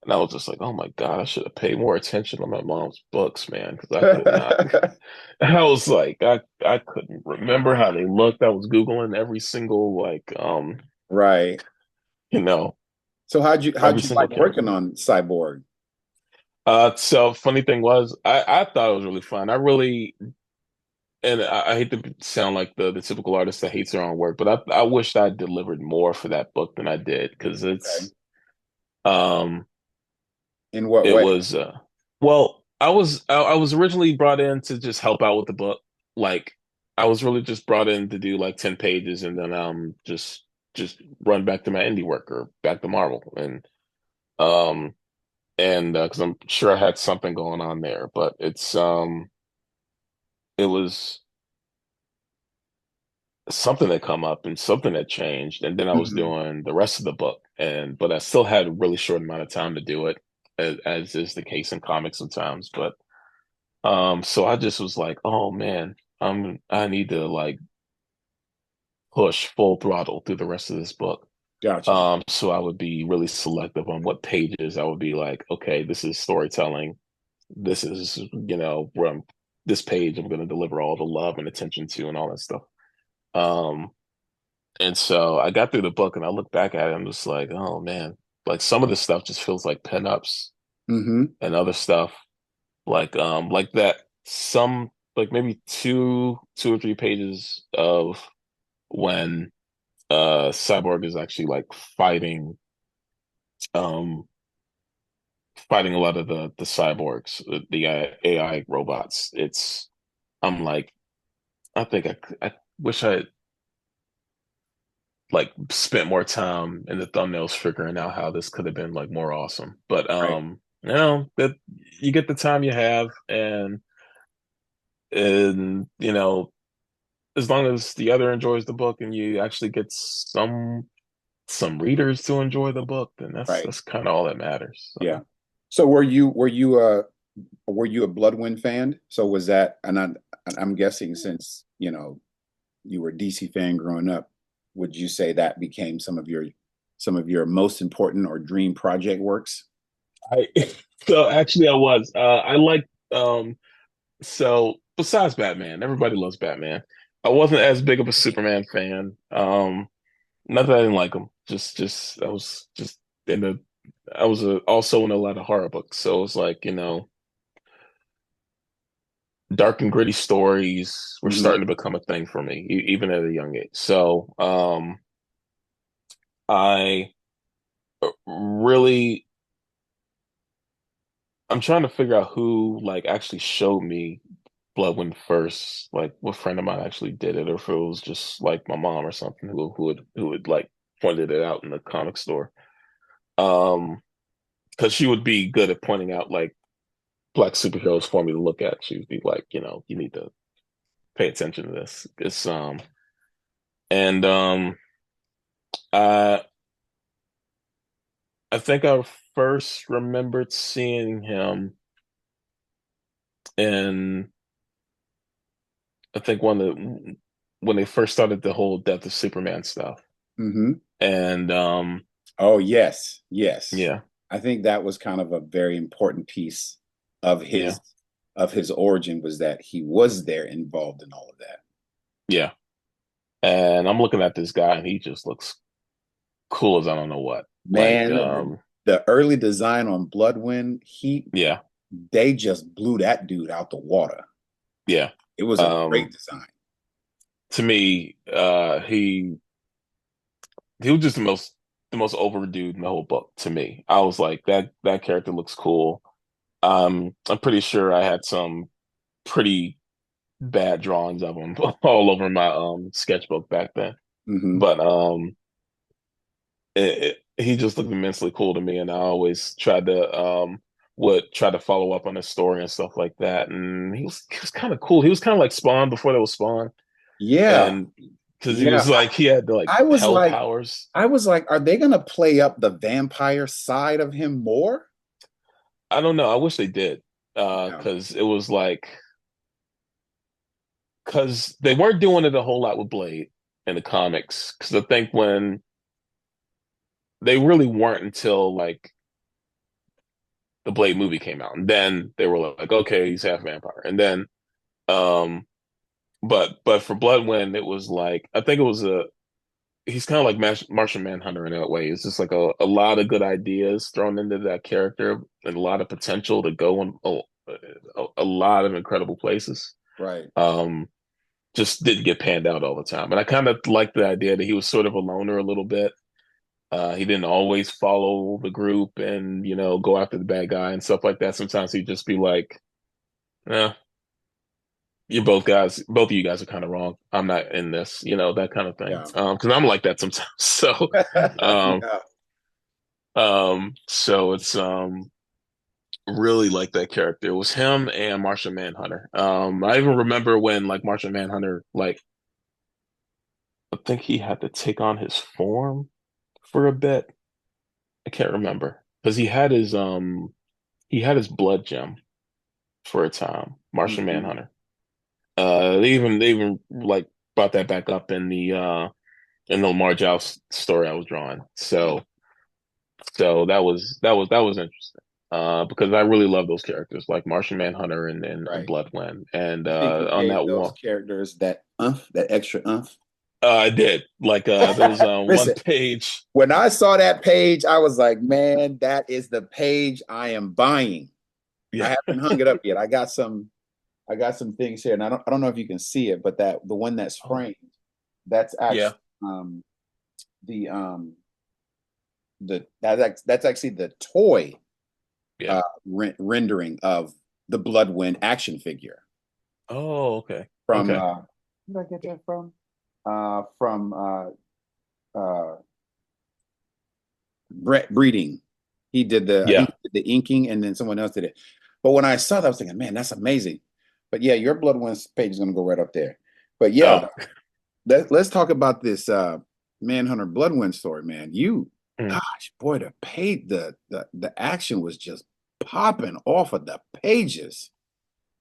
I was just like, oh my God, I should have paid more attention to my mom's books, man, because I could not. I was like, I couldn't remember how they looked. I was Googling every single like Right. you know, So every how'd you single like working character. on Cyborg? So funny thing was, I thought it was really fun. I really, and I hate to sound like the typical artist that hates their own work, but I wished I delivered more for that book than I did because Okay. um In what it way? was well, I was originally brought in to just help out with the book. Like I was really just brought in to do like 10 pages and then just run back to my indie work or back to Marvel um and because I'm sure I had something going on there, but it was something that come up and something that changed, and then I was Hmm. doing the rest of the book, and but I still had a really short amount of time to do it, as is the case in comics sometimes. But so I just was like, oh man, I need to like push full throttle through the rest of this book. Gotcha. So I would be really selective on what pages I would be like, okay, this is storytelling. This is, where this page I'm going to deliver all the love and attention to and all that stuff. Um, and so I got through the book and I look back at it, I'm just like, oh man, like some of the stuff just feels like pinups Hmm. and other stuff like that some like maybe two or three pages of when Cyborg is actually like um fighting a lot of the cyborgs, the AI robots. I'm like, I think I wish I had like spent more time in the thumbnails figuring out how this could have been like more awesome. But Right. that you get the time you have, and as long as the other enjoys the book and you actually get some readers to enjoy the book, then Right. that's kind of all that matters. Yeah. So So were you a Bloodwind fan? So was that, and I'm guessing since, you were a DC fan growing up, would you say that became some of your most important or dream project works? I so actually I was I like so besides Batman, everybody loves Batman. I wasn't as big of a Superman fan. Not that I didn't like him. Just I was just in the I was also in a lot of horror books, so it's like dark and gritty stories were Hmm. starting to become a thing for me, even at a young age. So I really I'm trying to figure out who like actually showed me Bloodwind first, like what friend of mine actually did it, or if it was just like my mom or something who would like pointed it out in the comic store. Um, because she would be good at pointing out like black superheroes for me to look at. She would be like, you need to pay attention to this. It's and I I think I first remembered seeing him in I think when they first started the whole Death of Superman stuff. Hmm. And Oh, yes, yes. yeah, I think that was kind of a very important piece of yeah, his origin, was that he was there involved in all of that. yeah. And I'm looking at this guy and he just looks cool as I don't know what. Like, Man, the early design on Bloodwind, yeah, they just blew that dude out the water. yeah. It was a great Um, design. to me, he was just the most over dude in the whole book to me. I was like, that character looks cool. I'm pretty sure I had some pretty bad drawings of him all over my sketchbook back then. Hmm. But he just looked immensely cool to me, and I always tried to would try to follow up on his story and stuff like that. And he was kind of cool. He was kind of like Spawn before there was Spawn. Yeah. and because he Yeah. was like he had like I was hell like, powers. are they gonna play up the vampire side of him more? I don't know. I wish they did, Yeah. because it was like because they weren't doing it a whole lot with Blade in the comics. Because I think when they really weren't until like the Blade movie came out, and then they were like, okay, he's half vampire, and then um, but for Bloodwind, it was like I think it was a he's kind of like Martian Manhunter in that way. It's just like a lot of good ideas thrown into that character and a lot of potential to go in a lot of incredible places. Right. Um, just didn't get panned out all the time. And I kind of liked the idea that he was sort of a loner a little bit. He didn't always follow the group and, go after the bad guy and stuff like that. Sometimes he'd just be like, "Eh, both of you guys are kind of wrong. I'm not in this," that kind of thing. Yeah. Because I'm like that sometimes. Um, Yeah. so it's really like that character. It was him and Martian Manhunter. I even remember when like Martian Manhunter, like I think he had to take on his form for a bit. I can't remember because he had his blood gem for a time, Martian Mhm. Manhunter. They even like brought that back up in the Lamar Joust story I was drawing. So that was interesting. Because I really love those characters like Martian Manhunter and Right. Bloodwind. And You think you on gave that those one, characters that that extra umph? I did. Like there was one Listen, page. when I saw that page, I was like, man, that is the page I am buying. I Yeah, haven't hung it up yet. I got some things here, and I don't know if you can see it, but that the one that's oh, framed, that's yeah, actually the that's actually the toy yeah. rendering of the Bloodwind action figure Oh, okay, from okay. where did I get that from? From uh Brett Breeding. He did I think Yeah. he did the inking, and then someone else did it. But when I saw that, I was thinking, man, that's amazing. But yeah, your Bloodwind page is going to go right up there. But yeah, Oh, let's talk about this Manhunter Bloodwind story, man. mm. Gosh, boy, the page, the action was just popping off of the pages.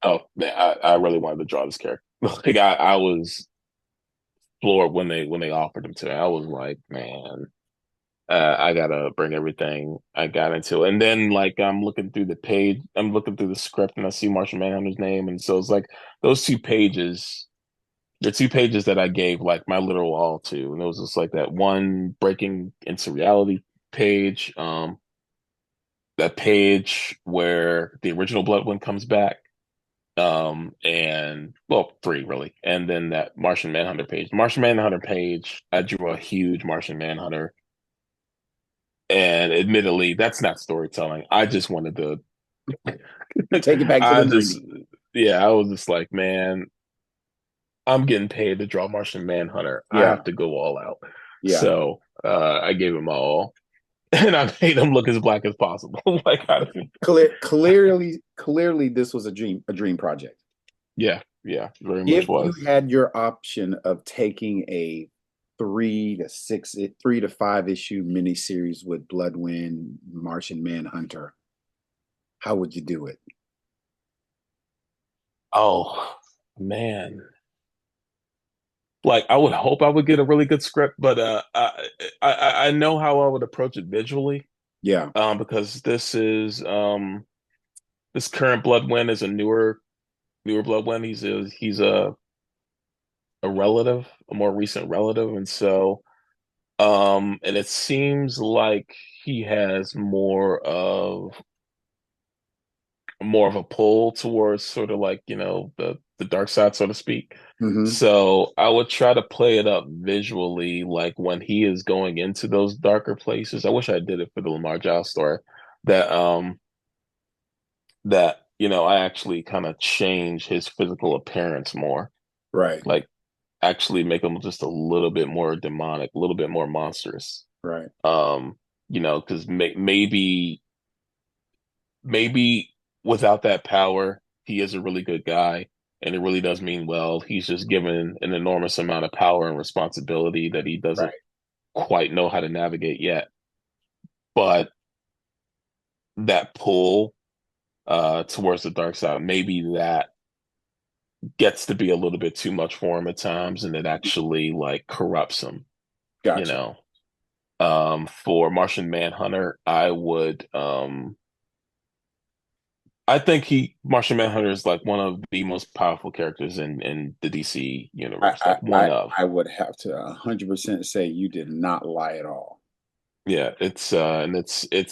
Oh man, I really wanted to draw this character. Like I was floored when they offered him to me. I was like, man, I gotta bring everything I got into it. And then like I'm looking through the page, I'm looking through the script, and I see Martian Manhunter's name, and so it's like those two pages, the two pages that I gave like my literal all to, and it was just like that one breaking into reality page, that page where the original Bloodwind comes back. And well, three really, and then that Martian Manhunter page. Martian Manhunter page, I drew a huge Martian Manhunter, and admittedly, that's not storytelling. I just wanted to, Take it back to the I just, 90s. yeah, I was just like, man, I'm getting paid to draw Martian Manhunter. I Yeah, have to go all out. yeah. So, I gave him my all, and I made him look as black as possible. Like, Clearly, this was a dream project. yeah, yeah, very much If you was. had your option of taking a 3 to 5 issue miniseries with Bloodwind, Martian Manhunter, how would you do it? Oh man. Like I would hope I would get a really good script, but I know how I would approach it visually. Yeah. Because this current Bloodwind is a newer Bloodwind. He's a relative, a more recent relative, and so and it seems like he has more of a pull towards sort of like, the dark side, so to speak. Hmm. So I would try to play it up visually, like when he is going into those darker places. I wish I did it for the Lamar Giles story. That I actually kind of change his physical appearance more, Right. like actually make him just a little bit more demonic, a little bit more monstrous. Right. Because maybe without that power, he is a really good guy. and it really does mean well. He's just given an enormous amount of power and responsibility that he doesn't Right. quite know how to navigate yet. But that pull towards the dark side, maybe that gets to be a little bit too much for him at times, and it actually like corrupts him, you Gotcha. know. For Martian Manhunter, I think Martian Manhunter is like one of the most powerful characters in the DC I, universe, I, like one I of. I would have to 100% say you did not lie at all. Yeah, it's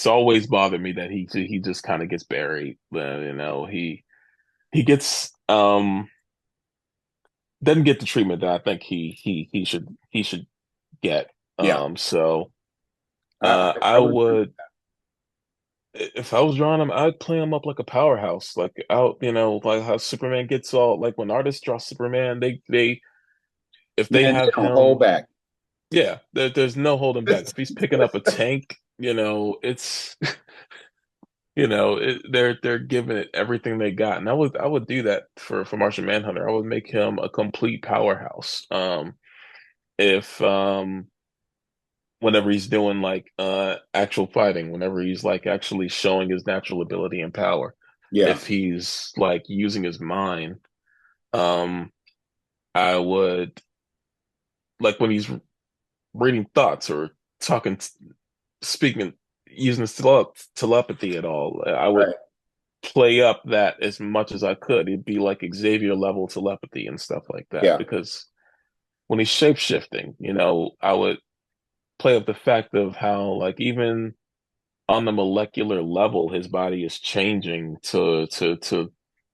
always bothered me that he just kind of gets buried. He gets doesn't get the treatment that I think he should get. Yeah. So I I would agree. would, if I was drawing him, I'd play him up like a powerhouse, like out, like how Superman gets all like when artists draw Superman, they if they Man, they have don't hold him, back. yeah, there's no holding back. If he's picking up a tank, it's they're giving it everything they got, and I would do that for Martian Manhunter. I would make him a complete powerhouse. If whenever he's doing like actual fighting, whenever he's like actually showing his natural ability and power, Yeah. if he's like using his mind, um, I would like when he's reading thoughts or talking, speaking, using his telepathy at all. I would Right. play up that as much as I could. It'd be like Xavier level telepathy and stuff like that. Yeah. Because when he's shape shifting, I would play up the fact of how like even on the molecular level, his body is changing to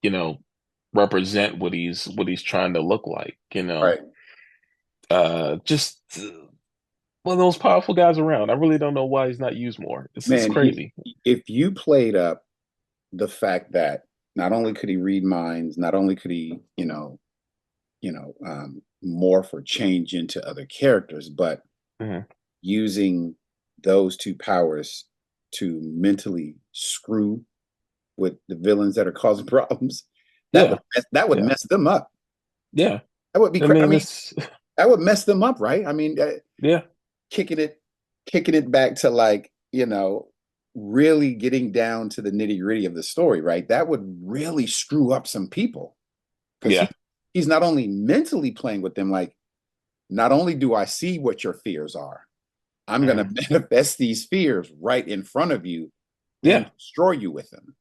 you know represent what he's trying to look like. Right. Just one of those powerful guys around. I really don't know why he's not used more. It's Man, crazy. if you played up the fact that not only could he read minds, not only could he, morph or change into other characters, but Hmm. using those two powers to mentally screw with the villains that are causing problems, Yeah, that would yeah, mess them up. yeah. That would be I I mean, mean, it's that would mess them up, right? I mean, yeah, kicking it kicking it back to like, really getting down to the nitty-gritty of the story, right? That would really screw up some people because yeah. he's not only mentally playing with them, like, not only do I see what your fears are, I'm going to Hmm. manifest these fears right in front of you and Yeah, destroy you with them.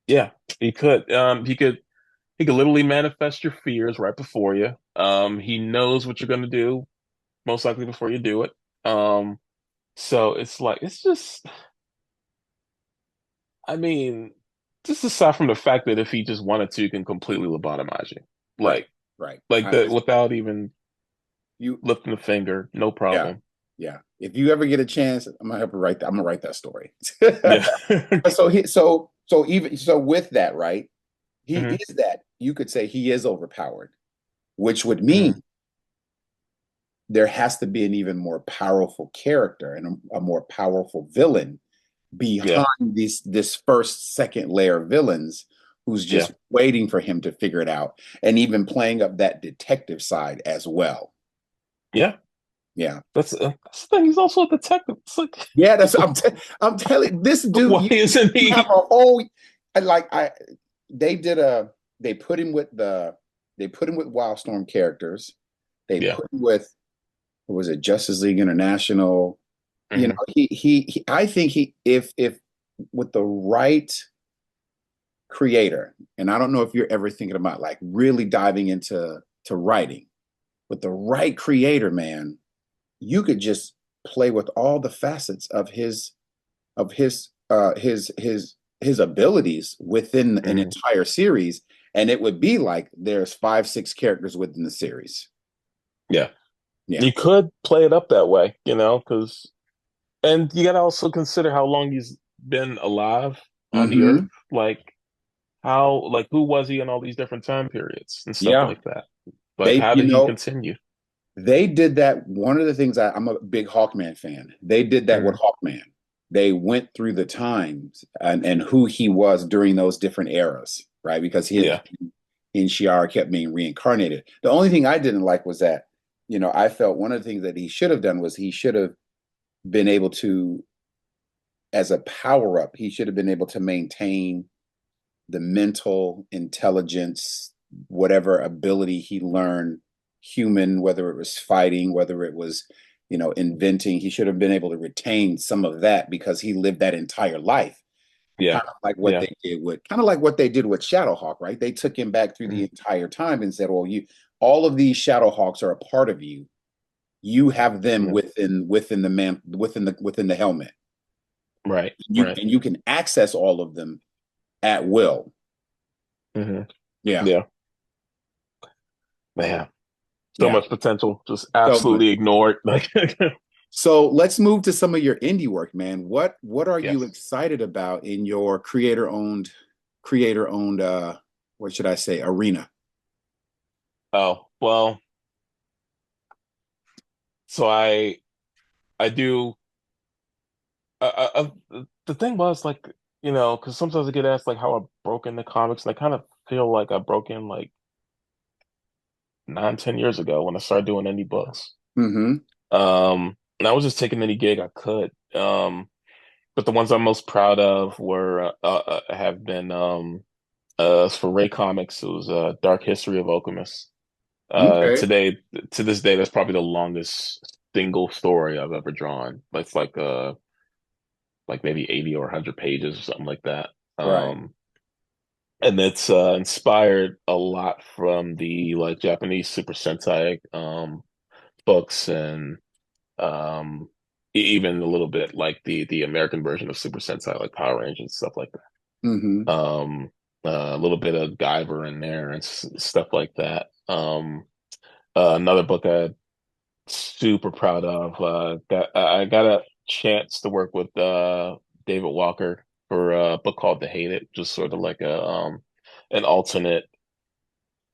yeah. He could. He could literally manifest your fears right before you. He knows what you're gonna do, most likely before you do it. So it's like it's just. I mean, just aside from the fact that if he just wanted to, he can completely lobotomize you, Right, like right. like that without even You, lifting a finger, no yeah, problem. yeah. If you ever get a chance, I'm gonna help you write that. I'm gonna write that story. Yeah. So with that, right? He Hmm. is that. You could say he is overpowered, which would Hmm. mean there has to be an even more powerful character and a more powerful villain behind Yeah. this first, second layer of villains who's Yeah. just waiting for him to figure it out and even playing up that detective side as well. Yeah. Yeah. That's the thing. He's also a detective. It's like, Yeah, I'm telling this dude, why isn't you have he? a whole like I they did a they put him with Wildstorm characters. They Yeah. put him with, what was it, Justice League International. Hmm. I think he if with the right creator, and I don't know if you're ever thinking about like really diving into writing with the right creator, man, you could just play with all the facets of his abilities within an Hmm. entire series, and it would be like there's 5 6 characters within the series. Yeah. Yeah. You could play it up that way, because, and you got to also consider how long he's been alive on the earth. Hmm. Like, who was he in all these different time periods and stuff Yeah. like that? Like, They, how did he continue? they did that. One of the things, I'm a big Hawkman fan. They did that with Hmm. Hawkman. They went through the times and who he was during those different eras, right? Because Yeah. Shiara kept being reincarnated. The only thing I didn't like was that, I felt one of the things that he should have done was he should have been able to, as a power up, he should have been able to maintain the mental intelligence, whatever ability he learned, human, whether it was fighting, whether it was, inventing, he should have been able to retain some of that because he lived that entire life. Yeah. Kind of like what Yeah. they did with Shadowhawk, right? They took him back through the Mhm. entire time and said, "Well, all of these Shadowhawks are a part of you. You have them Yeah. within the helmet. Right. You Right. and you can access all of them at will." Hmm. Yeah, Yeah. Man. So yeah. much potential, just So much. absolutely ignored. Like, So let's move to some of your indie work, man. What are you yes. excited about in your creator owned what should I say, arena? Oh, well, so I do the thing was like, because sometimes I get asked like how I broke into comics, and I kind of feel like I broke in like 9, 10 years ago when I started doing indie books. Mm-hmm. And I was just taking any gig I could. But the ones I'm most proud of were have been for Ray Comics, it was Dark History of Alchemists. Okay. Today, to this day, that's probably the longest single story I've ever drawn. It's like maybe 80 or 100 pages or something like that. Right. And it's inspired a lot from the like Japanese Super Sentai books, and even a little bit like the American version of Super Sentai, like Power Rangers and stuff like Mm-hmm. that. A little bit of Guyver in there and stuff like that. Another book I'm super proud of. I got a chance to work with David Walker for a book called The Hated, just sort of like a an alternate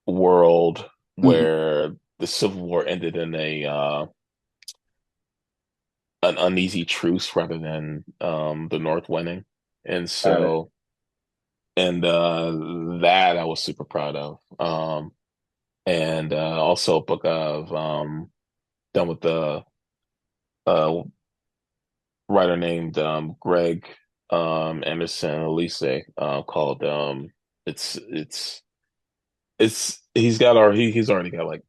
world Mm-hmm. where the Civil War ended in a an uneasy truce rather than the North winning. And Got it. so and that I was super proud of. And also a book of done with the uh writer named Greg Emerson Elise called it's he's already got like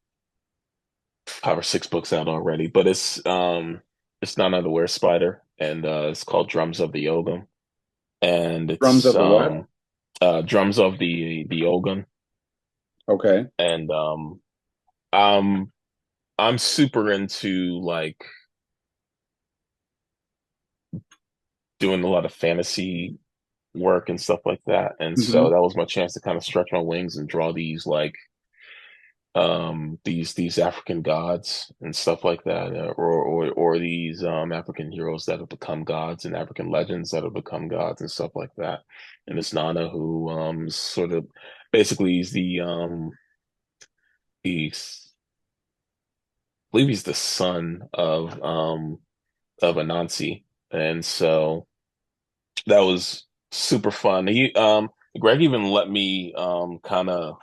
5 or 6 books out already, but it's none other where Spider, and it's called Drums of the Ogun, and Drums it's of the what? Drums of the Ogun, Okay. and I'm I'm super into like doing a lot of fantasy work and stuff like that, and Mm-hmm. so that was my chance to kind of stretch my wings and draw these like these African gods and stuff like that, or these African heroes that have become gods and African legends that have become gods and stuff like that. And it's Nana who sort of basically he's he's I believe he's the son of Anansi, and so that was super fun. He Greg even let me kind of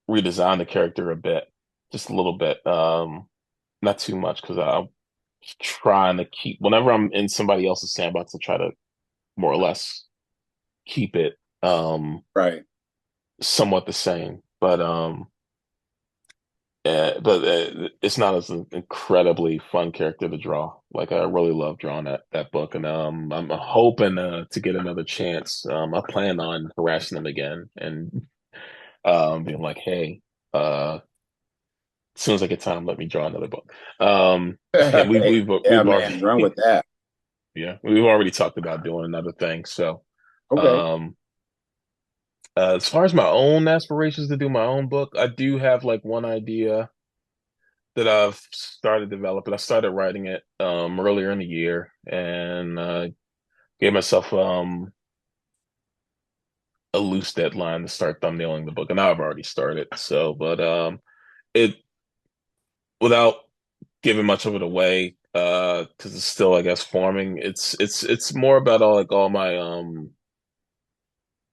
redesign the character a bit, just a little bit. Not too much because I'm trying to keep whenever I'm in somebody else's sandbox to try to more or less keep it Right. somewhat the same. But it's not as an incredibly fun character to draw. Like I really love drawing that book, and I'm hoping to get another chance. I plan on harassing him again and being like, "Hey, as soon as I get time, let me draw another book." And Hey, yeah, we've already man, run with that. yeah, we've already talked about doing another thing. So, Okay. um, as far as my own aspirations to do my own book, I do have like one idea that I've started developing. I started writing it earlier in the year, and gave myself a loose deadline to start thumbnailing the book, and I've already started. So, but it without giving much of it away, because it's still, I guess, forming. It's more about all my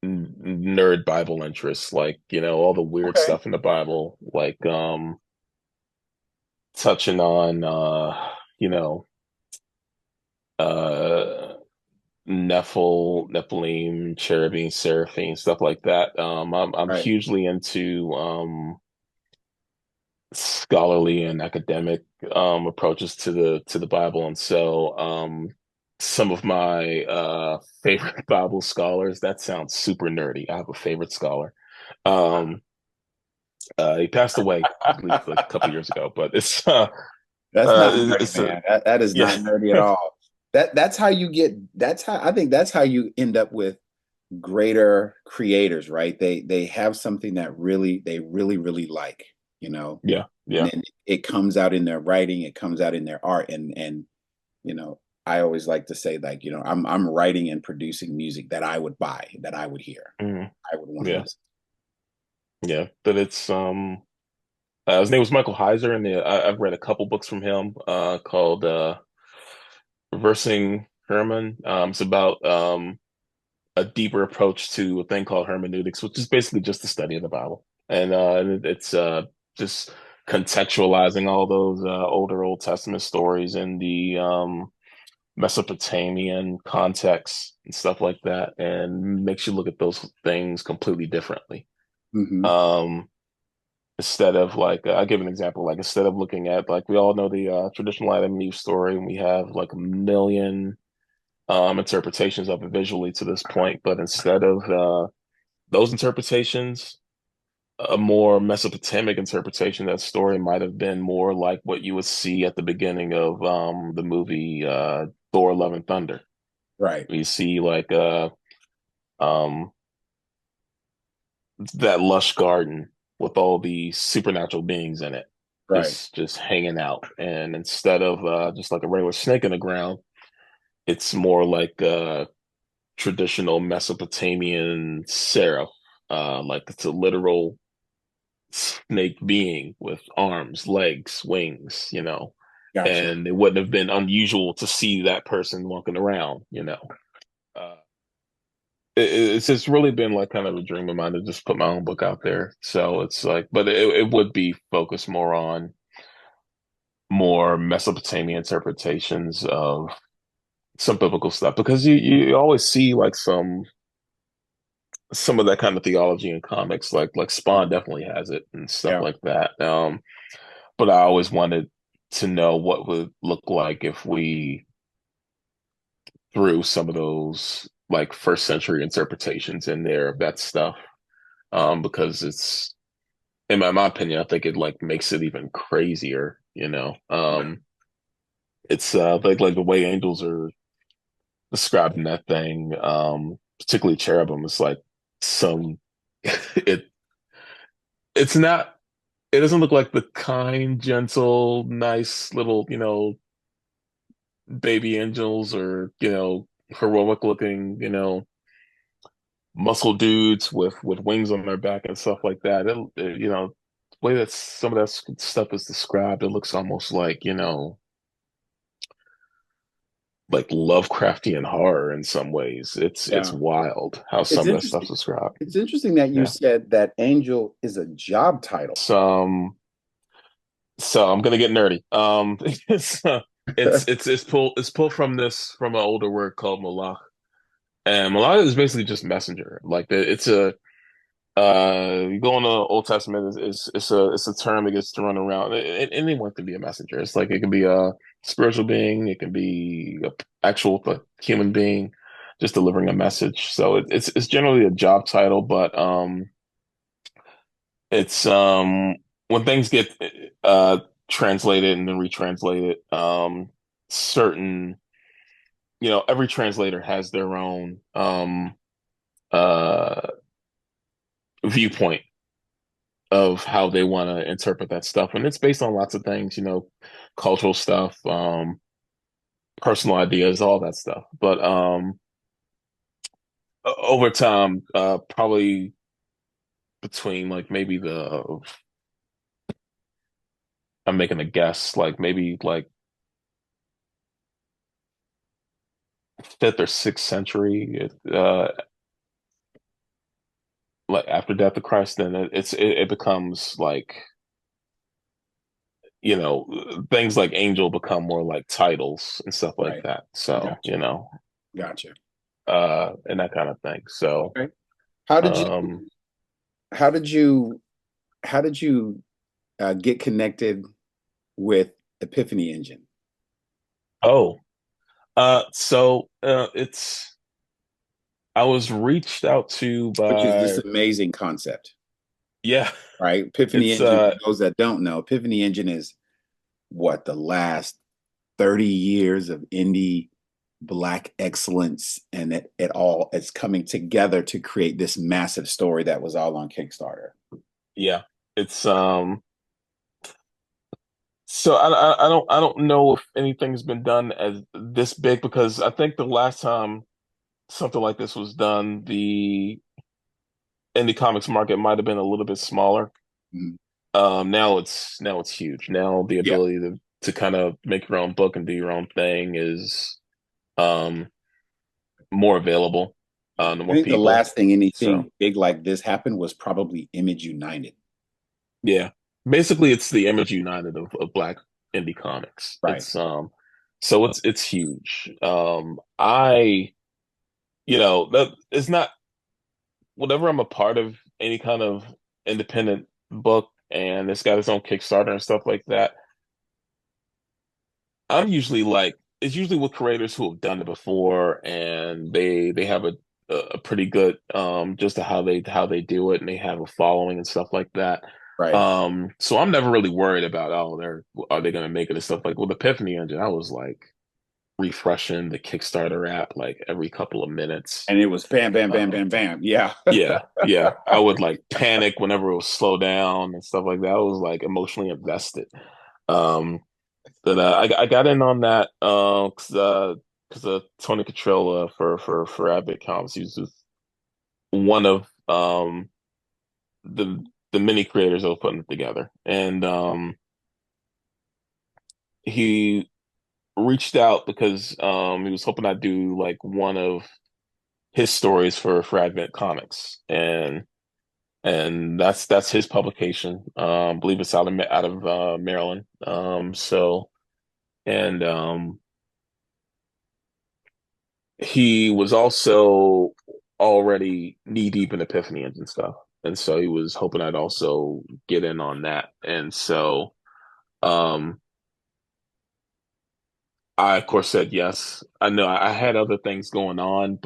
nerd Bible interests, like, all the weird Okay. stuff in the Bible, like touching on you know, uh Nephilim, cherubim, seraphim, stuff like that. I'm Right. hugely into scholarly and academic approaches to the Bible, and so some of my favorite Bible scholars. That sounds super nerdy. I have a favorite scholar. Um, he passed away, I believe, like a couple years ago, but That's not nerdy, it's a man. That is yeah. not nerdy at all. That's how you get. That's how I think. That's how you end up with greater creators, right? They have something that they really like, you know, Yeah, and yeah. then it comes out in their writing, it comes out in their art, and you know, I always like to say, like, I'm writing and producing music that I would buy, that I would hear, Mhm. I would want to Yeah, listen. yeah. But it's his name was Michael Heiser, and I've read a couple books from him called Reversing Herman. It's about a deeper approach to a thing called hermeneutics, which is basically just the study of the Bible, and it's just contextualizing all those older Old Testament stories in the Mesopotamian context and stuff like that, and makes you look at those things completely differently. Hmm. Um, Instead of like, I'll give an example. Like instead of looking at like we all know the traditional Adam and Eve story, and we have like a million interpretations of it visually to this point, but instead of those interpretations, a more Mesopotamic interpretation of that story might have been more like what you would see at the beginning of the movie Thor: Love and Thunder. Right, You see like um, that lush garden with all these supernatural beings in it, right, just hanging out. And instead of just like a regular snake in the ground, it's more like a traditional Mesopotamian seraph. Like it's a literal snake being with arms, legs, wings, gotcha. and it wouldn't have been unusual to see that person walking around. Uh, it's just really been like kind of a dream of mine to just put my own book out there. So it's like, but it would be focused more on more Mesopotamian interpretations of some biblical stuff because you always see like some of that kind of theology in comics, like Spawn definitely has it and stuff Yeah, like that. But I always wanted to know what would look like if we threw some of those like first century interpretations in there of that stuff. Because it's in my opinion, I think it like makes it even crazier. It's like the way angels are described in that thing, particularly cherubim, it's like some it it's not it doesn't look like the kind, gentle, nice little, baby angels or, heroic looking, muscle dudes with wings on their back and stuff like that. The way that some of that stuff is described, it looks almost like, like Lovecraftian horror in some ways. It's yeah. wild how It's some of that stuff's interesting. described. It's interesting that you Yeah. said that angel is a job title. So I'm gonna get nerdy. It's it's pulled from an older word called malach, and malach is basically just messenger. Like it's a you go in the Old Testament, it's a term that gets thrown around. Anyone can be a messenger. It's like it can be a spiritual being, it can be a actual like, human being, just delivering a message. So it's generally a job title, but it's when things get uh translated and then retranslated, certain every translator has their own uh viewpoint of how they want to interpret that stuff. And it's based on lots of things, cultural stuff, personal ideas, all that stuff. But over time, probably between like maybe I'm making a guess, like maybe like fifth or sixth century, like after Death of Christ, then it becomes like, things like Angel become more like titles and stuff like Right. that. So, Gotcha. Gotcha. and that kind of thing. So, Okay. How did you um, how did you how did you get connected with Epiphany Engine, oh, it's I was reached out to which is this by, amazing concept, yeah, right? Epiphany it's Engine, for those that don't know, Epiphany Engine is what the last 30 years of indie black excellence, and it all it's coming together to create this massive story that was all on Kickstarter. yeah, it's so I don't know if anything's been done as this big, because I think the last time something like this was done, the indie comics market might have been a little bit smaller. Mhm. Now it's huge. Now the Yeah, ability to kind of make your own book and do your own thing is um more available yeah. to I more think the people. last thing anything So big like this happened was probably Image United. yeah, basically it's the Image United of Black indie comics. Right. It's huge. That it's not, whenever I'm a part of any kind of independent book and it's got its own Kickstarter and stuff like that, I'm usually like, it's usually with creators who have done it before, and they have a pretty good just to how they do it, and they have a following and stuff like that. Right. So I'm never really worried about, oh, are they gonna make it and stuff. Like with Epiphany Engine, I was like refreshing the Kickstarter app like every couple of minutes. And it was bam, bam, bam, Um, bam, bam. Yeah. yeah, yeah. I would like panic whenever it would slow down and stuff like that. I was like emotionally invested. Um, but I got in on that because Tony Catrell for Avid Comics, he was one of the many creators that were putting it together, and he reached out because he was hoping I'd do like one of his stories for Advent Comics, and that's his publication. I believe it's out of Maryland. And he was also already knee deep in Epiphany Engine stuff, and so he was hoping I'd also get in on that. And so um, I of course said yes. I know I had other things going on,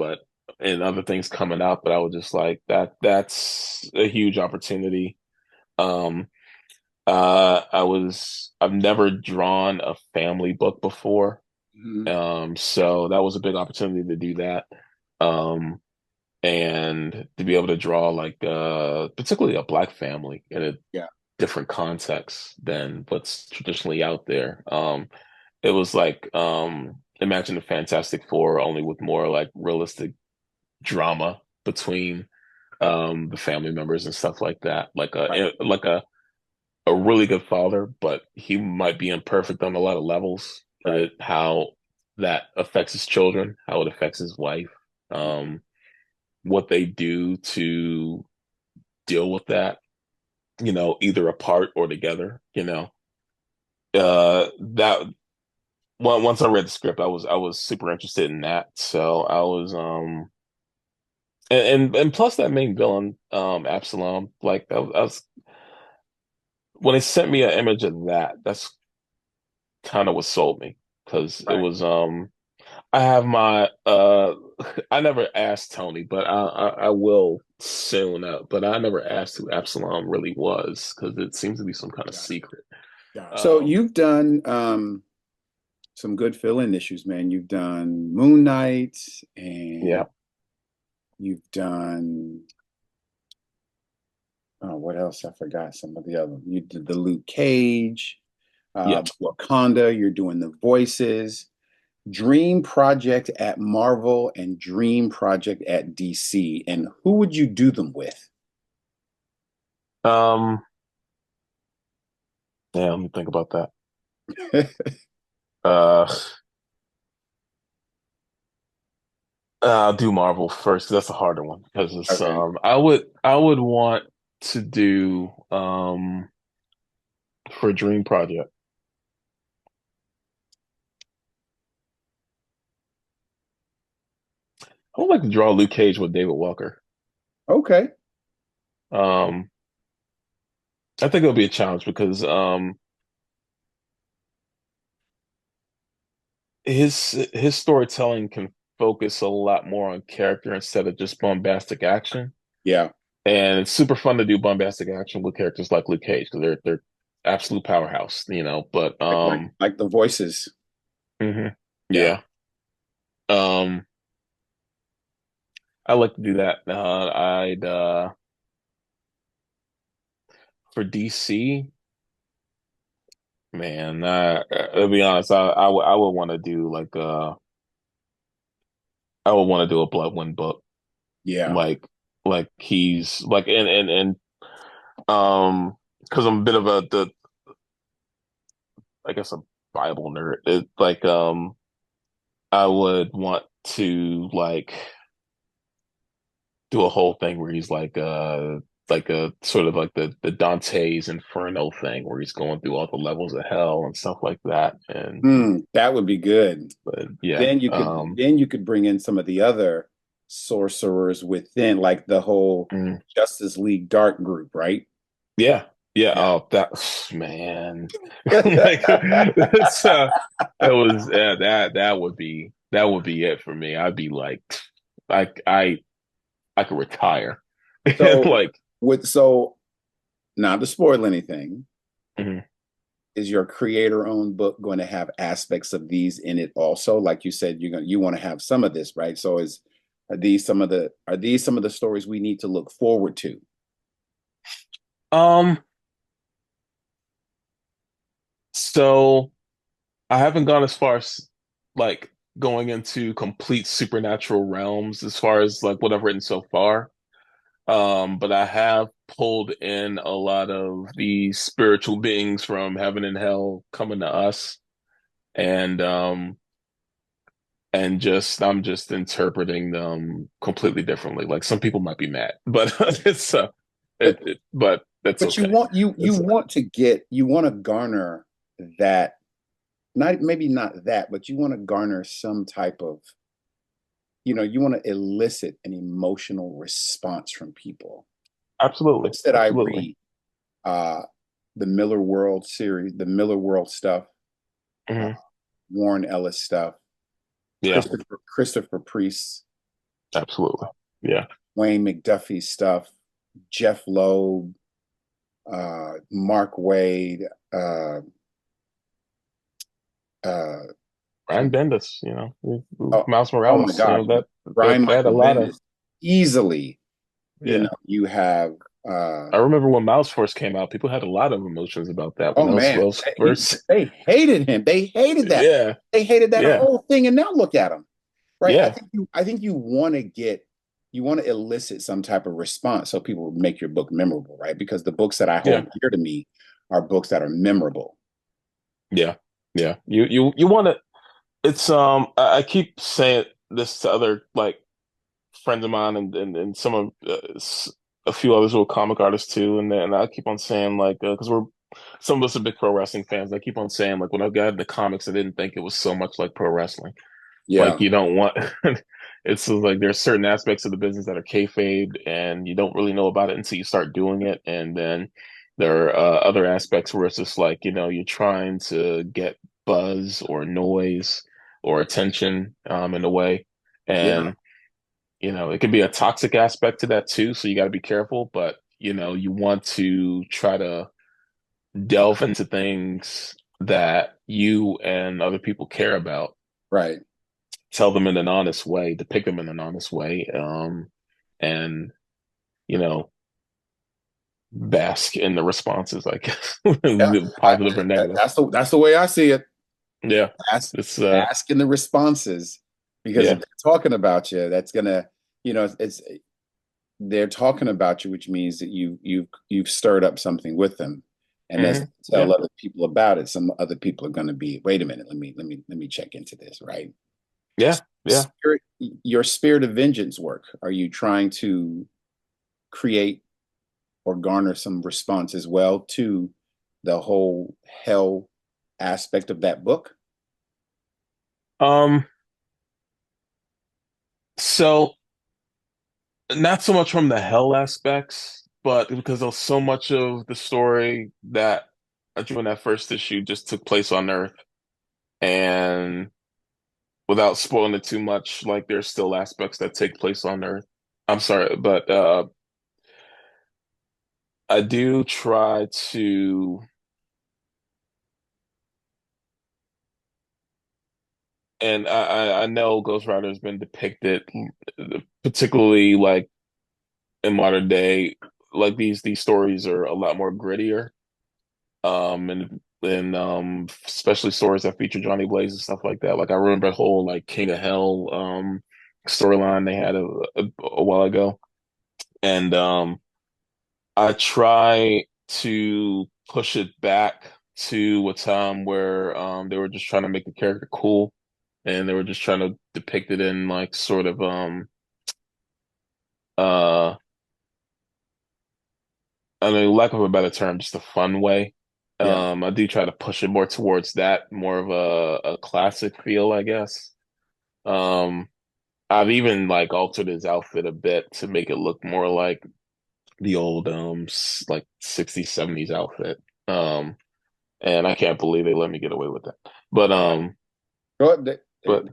and other things coming up, but I was just like, that's a huge opportunity. Um, I've never drawn a family book before. Mhm. So that was a big opportunity to do that. Um, and to be able to draw like particularly a black family in a Yeah. different context than what's traditionally out there. It was like imagine the Fantastic Four only with more like realistic drama between the family members and stuff like that. Right. Like a really good father, but he might be imperfect on a lot of levels, and Right. how that affects his children, how it affects his wife, um, what they do to deal with that, either apart or together, that once I read the script, I was super interested in that. So I was and plus that main villain, Absalom, like I was when they sent me an image of that, that's kind of what sold me, because it Right. was I have my I never asked Tony, but I will soon. But I never asked who Absalom really was, because it seems to be some kind of Got it. secret. Got it. So Um, you've done some good fill-in issues, man. You've done Moon Knight, and yeah, you've done oh, what else? I forgot some of the other. You did the Luke Cage, yeah. Wakanda. You're doing the voices. Dream project at Marvel and dream project at DC. And who would you do them with? Um, yeah. Let me think about that. Uh, I'll do Marvel first. 'Cause that's a harder one because it's Okay. I would want to do for a dream project. I would like to draw Luke Cage with David Walker. Okay. Um, I think it'll be a challenge because his storytelling can focus a lot more on character instead of just bombastic action. Yeah. And it's super fun to do bombastic action with characters like Luke Cage because they're absolute powerhouse, you know. But Like the voices. mhm. Yeah. Yeah. Um, I like to do that. I'd for DC, man. I'll be honest. I would want to do like I would want to do a Bloodwind book, Yeah. like he's like and because I'm a bit of the I guess a Bible nerd. It like I would want to like do a whole thing where he's like a sort of like the Dante's Inferno thing where he's going through all the levels of hell and stuff like that. And That would be good. but yeah, Then you could bring in some of the other sorcerers within, like the whole mm, Justice League Dark group, right? yeah, yeah. Yeah. Oh, that man, like it's it was yeah, that would be it for me. I'd be like, I I I could retire. So Like, so not to spoil anything, mhm. is your creator-owned book going to have aspects of these in it also? Like you said, you want to have some of this, right? So are these some of the stories we need to look forward to? Um, so I haven't gone as far as like going into complete supernatural realms as far as like what I've written so far. But I have pulled in a lot of the spiritual beings from heaven and hell coming to us, and just I'm just interpreting them completely differently. Like some people might be mad, but But but that's but you okay. want you It's want to garner that, not maybe not that, but you want to garner some type of, you want to elicit an emotional response from people. absolutely, Books that I absolutely. read, uh, the Miller World series, the Miller World stuff, uh, Hmm. Warren Ellis stuff, Yeah, Christopher Priest, absolutely. Yeah. Wayne McDuffie stuff, Jeff Loeb, Mark Wade, uh, uh, Brian Bendis, oh, Miles oh my Morales, gosh, that Brian that a Michael lot of Bendis, easily. yeah. You have, uh, I remember when Miles first came out, people had a lot of emotions about that when oh that was man, Will's first. they hated him. They hated that. Yeah, They hated that yeah, whole thing. And now look at him, right? I yeah, think you want to elicit some type of response so people make your book memorable, right? Because the books that I yeah, hold dear to me are books that are memorable. yeah, yeah. You want to. It's I keep saying this to other like friends of mine and some of a few others who are comic artists too, and I keep on saying like because we're some of us are big pro wrestling fans. I keep on saying like when I got into comics, I didn't think it was so much like pro wrestling. Like Yeah, you don't want it's like there's certain aspects of the business that are kayfabe and you don't really know about it until you start doing it. And then there are other aspects where it's just like, you're trying to get buzz or noise or attention in a way. yeah, And, it can be a toxic aspect to that too. So you got to be careful, but you want to try to delve into things that you and other people care about, right. tell them in an honest way, depict them in an honest way, and you know, bask in the responses, I guess, Yeah, positive or negative. that's the way I see it. Yeah, Ask it's ask in the responses, because if yeah, they're talking about you, that's gonna, it's they're talking about you, which means that you've stirred up something with them, and as they yeah, tell other people about it, some other people are going to be, wait a minute, let me check into this, right? yeah, Yeah. your spirit of vengeance work? Are you trying to create or garner some response as well to the whole hell aspect of that book? Um, so not so much from the hell aspects, but because of so much of the story that I drew in that first issue just took place on Earth. And without spoiling it too much, like there's still aspects that take place on Earth. I'm sorry, but I do try to, and I know Ghost Rider has been depicted, particularly like in modern day, like these stories are a lot more grittier. And especially stories that feature Johnny Blaze and stuff like that. Like I remember the whole like King of Hell storyline they had a while ago. And I try to push it back to a time where they were just trying to make the character cool and they were just trying to depict it in like sort of uh I mean lack of a better term, just a fun way. Yeah. I do try to push it more towards that, more of a classic feel, I guess. Um I've even like altered his outfit a bit to make it look more like the old like 60s, 70s outfit. Um and I can't believe they let me get away with that. But Well, they- but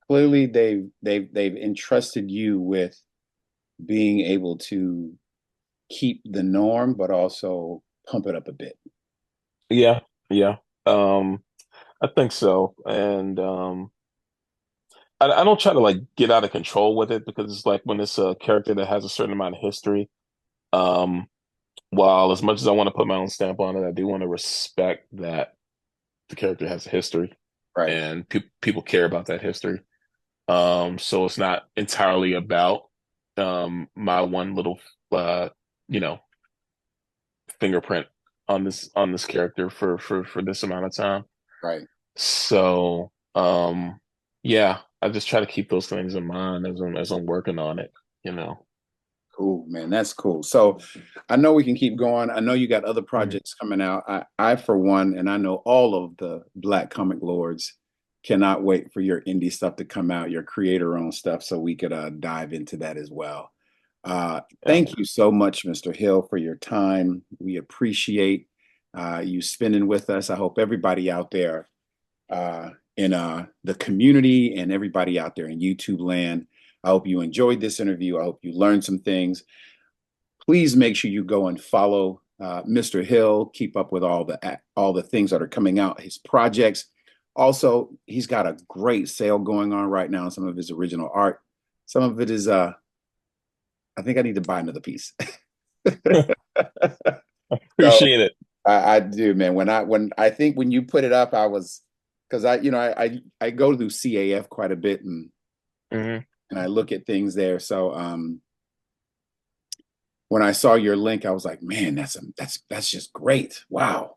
clearly they've entrusted you with being able to keep the norm, but also pump it up a bit. yeah, yeah. Um I think so. And I don't try to like get out of control with it because it's like when it's a character that has a certain amount of history, um, while as much as I want to put my own stamp on it, I do want to respect that the character has a history Right. and people care about that history. So it's not entirely about my one little uh, you know, fingerprint on this character for this amount of time. Right. So yeah, I just try to keep those things in mind as I'm working on it, you know. Cool, man. That's cool. So I know we can keep going. I know you got other Mhm. projects coming out. I for one, and I know all of the Black comic lords cannot wait for your indie stuff to come out, your creator owned stuff, so we could dive into that as well. Yeah. Thank you so much, Mr. Hill, for your time. We appreciate you spending with us. I hope everybody out there in the community and everybody out there in YouTube land. I hope you enjoyed this interview. I hope you learned some things. Please make sure you go and follow Mr. Hill. Keep up with all the things that are coming out, his projects. Also, he's got a great sale going on right now. Some of his original art. Some of it is I think I need to buy another piece. So Appreciate it. I do, man. When I think when you put it up, I was because I go through CAF quite a bit Hmm. and I look at things there. So when I saw your link, I was like, man, that's just great. Wow.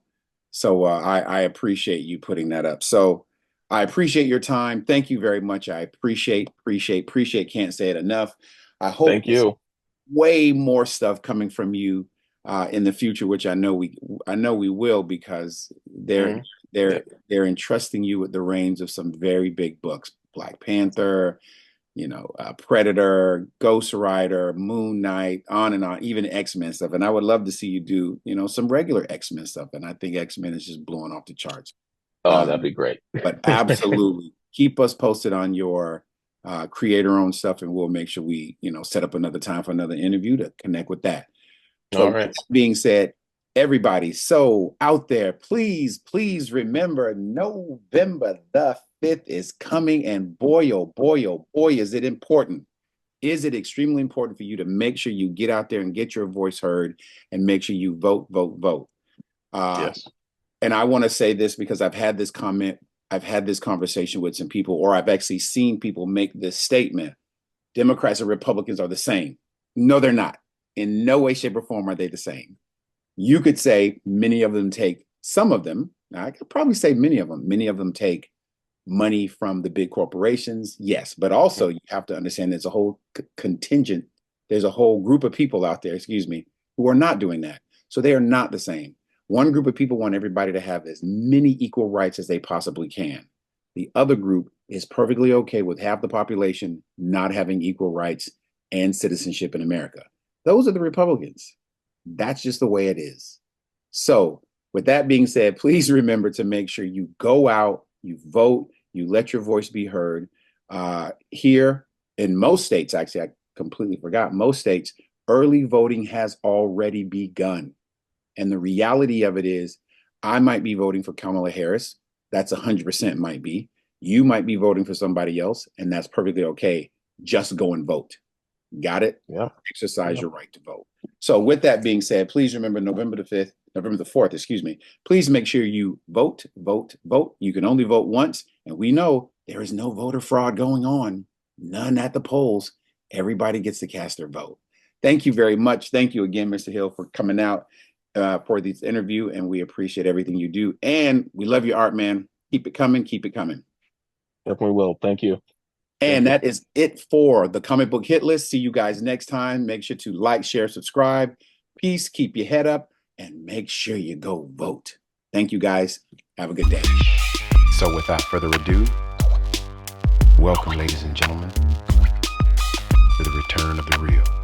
So I appreciate you putting that up. So I appreciate your time. Thank you very much. I appreciate. Can't say it enough. I hope Thank to see you. way more stuff coming from you in the future, which I know we will because Hmm. Yeah. they're entrusting you with the reins of some very big books, Black Panther, Predator, Ghost Rider, Moon Knight, on and on, even X-Men stuff. And I would love to see you do, some regular X-Men stuff. And I think X-Men is just blowing off the charts. Oh, that'd Um, be great. but absolutely keep us posted on your creator owned stuff, and we'll make sure we, set up another time for another interview to connect with that. So All with right. that being said, everybody, so out there, please remember November the 5th is coming, and boy, oh boy, is it important. Is it extremely important for you to make sure you get out there and get your voice heard and make sure you vote. Uh, Yes. and I want to say this because I've had this conversation with some people, or I've actually seen people make this statement. Democrats and Republicans are the same. No, they're not. In no way, shape, or form are they the same. You could say many of them take, some of them, I could probably say many of them take money from the big corporations, yes, but also you have to understand there's a whole contingent, there's a whole group of people out there, excuse me, who are not doing that. So they are not the same. One group of people want everybody to have as many equal rights as they possibly can. The other group is perfectly okay with half the population not having equal rights and citizenship in America. Those are the Republicans. That's just the way it is. So with that being said, please remember to make sure you go out, you vote, you let your voice be heard. Here in most states, actually, I completely forgot, most states, early voting has already begun. And the reality of it is, I might be voting for Kamala Harris. That's 100% might be. You might be voting for somebody else, and that's perfectly okay. Just go and vote. Got it? Yeah. Exercise your right to vote. So with that being said, please remember November the 4th, excuse me. Please make sure you vote, vote, vote. You can only vote once. And we know there is no voter fraud going on. None at the polls. Everybody gets to cast their vote. Thank you very much. Thank you again, Mr. Hill, for coming out for this interview. And we appreciate everything you do. And we love your art, man. Keep it coming. Keep it coming. Definitely will. Thank you. And that is it for the comic book hit list. See you guys next time. Make sure to like, share, subscribe. Peace. Keep your head up and make sure you go vote. Thank you guys. Have a good day. So without further ado, welcome, ladies and gentlemen, to the return of the real.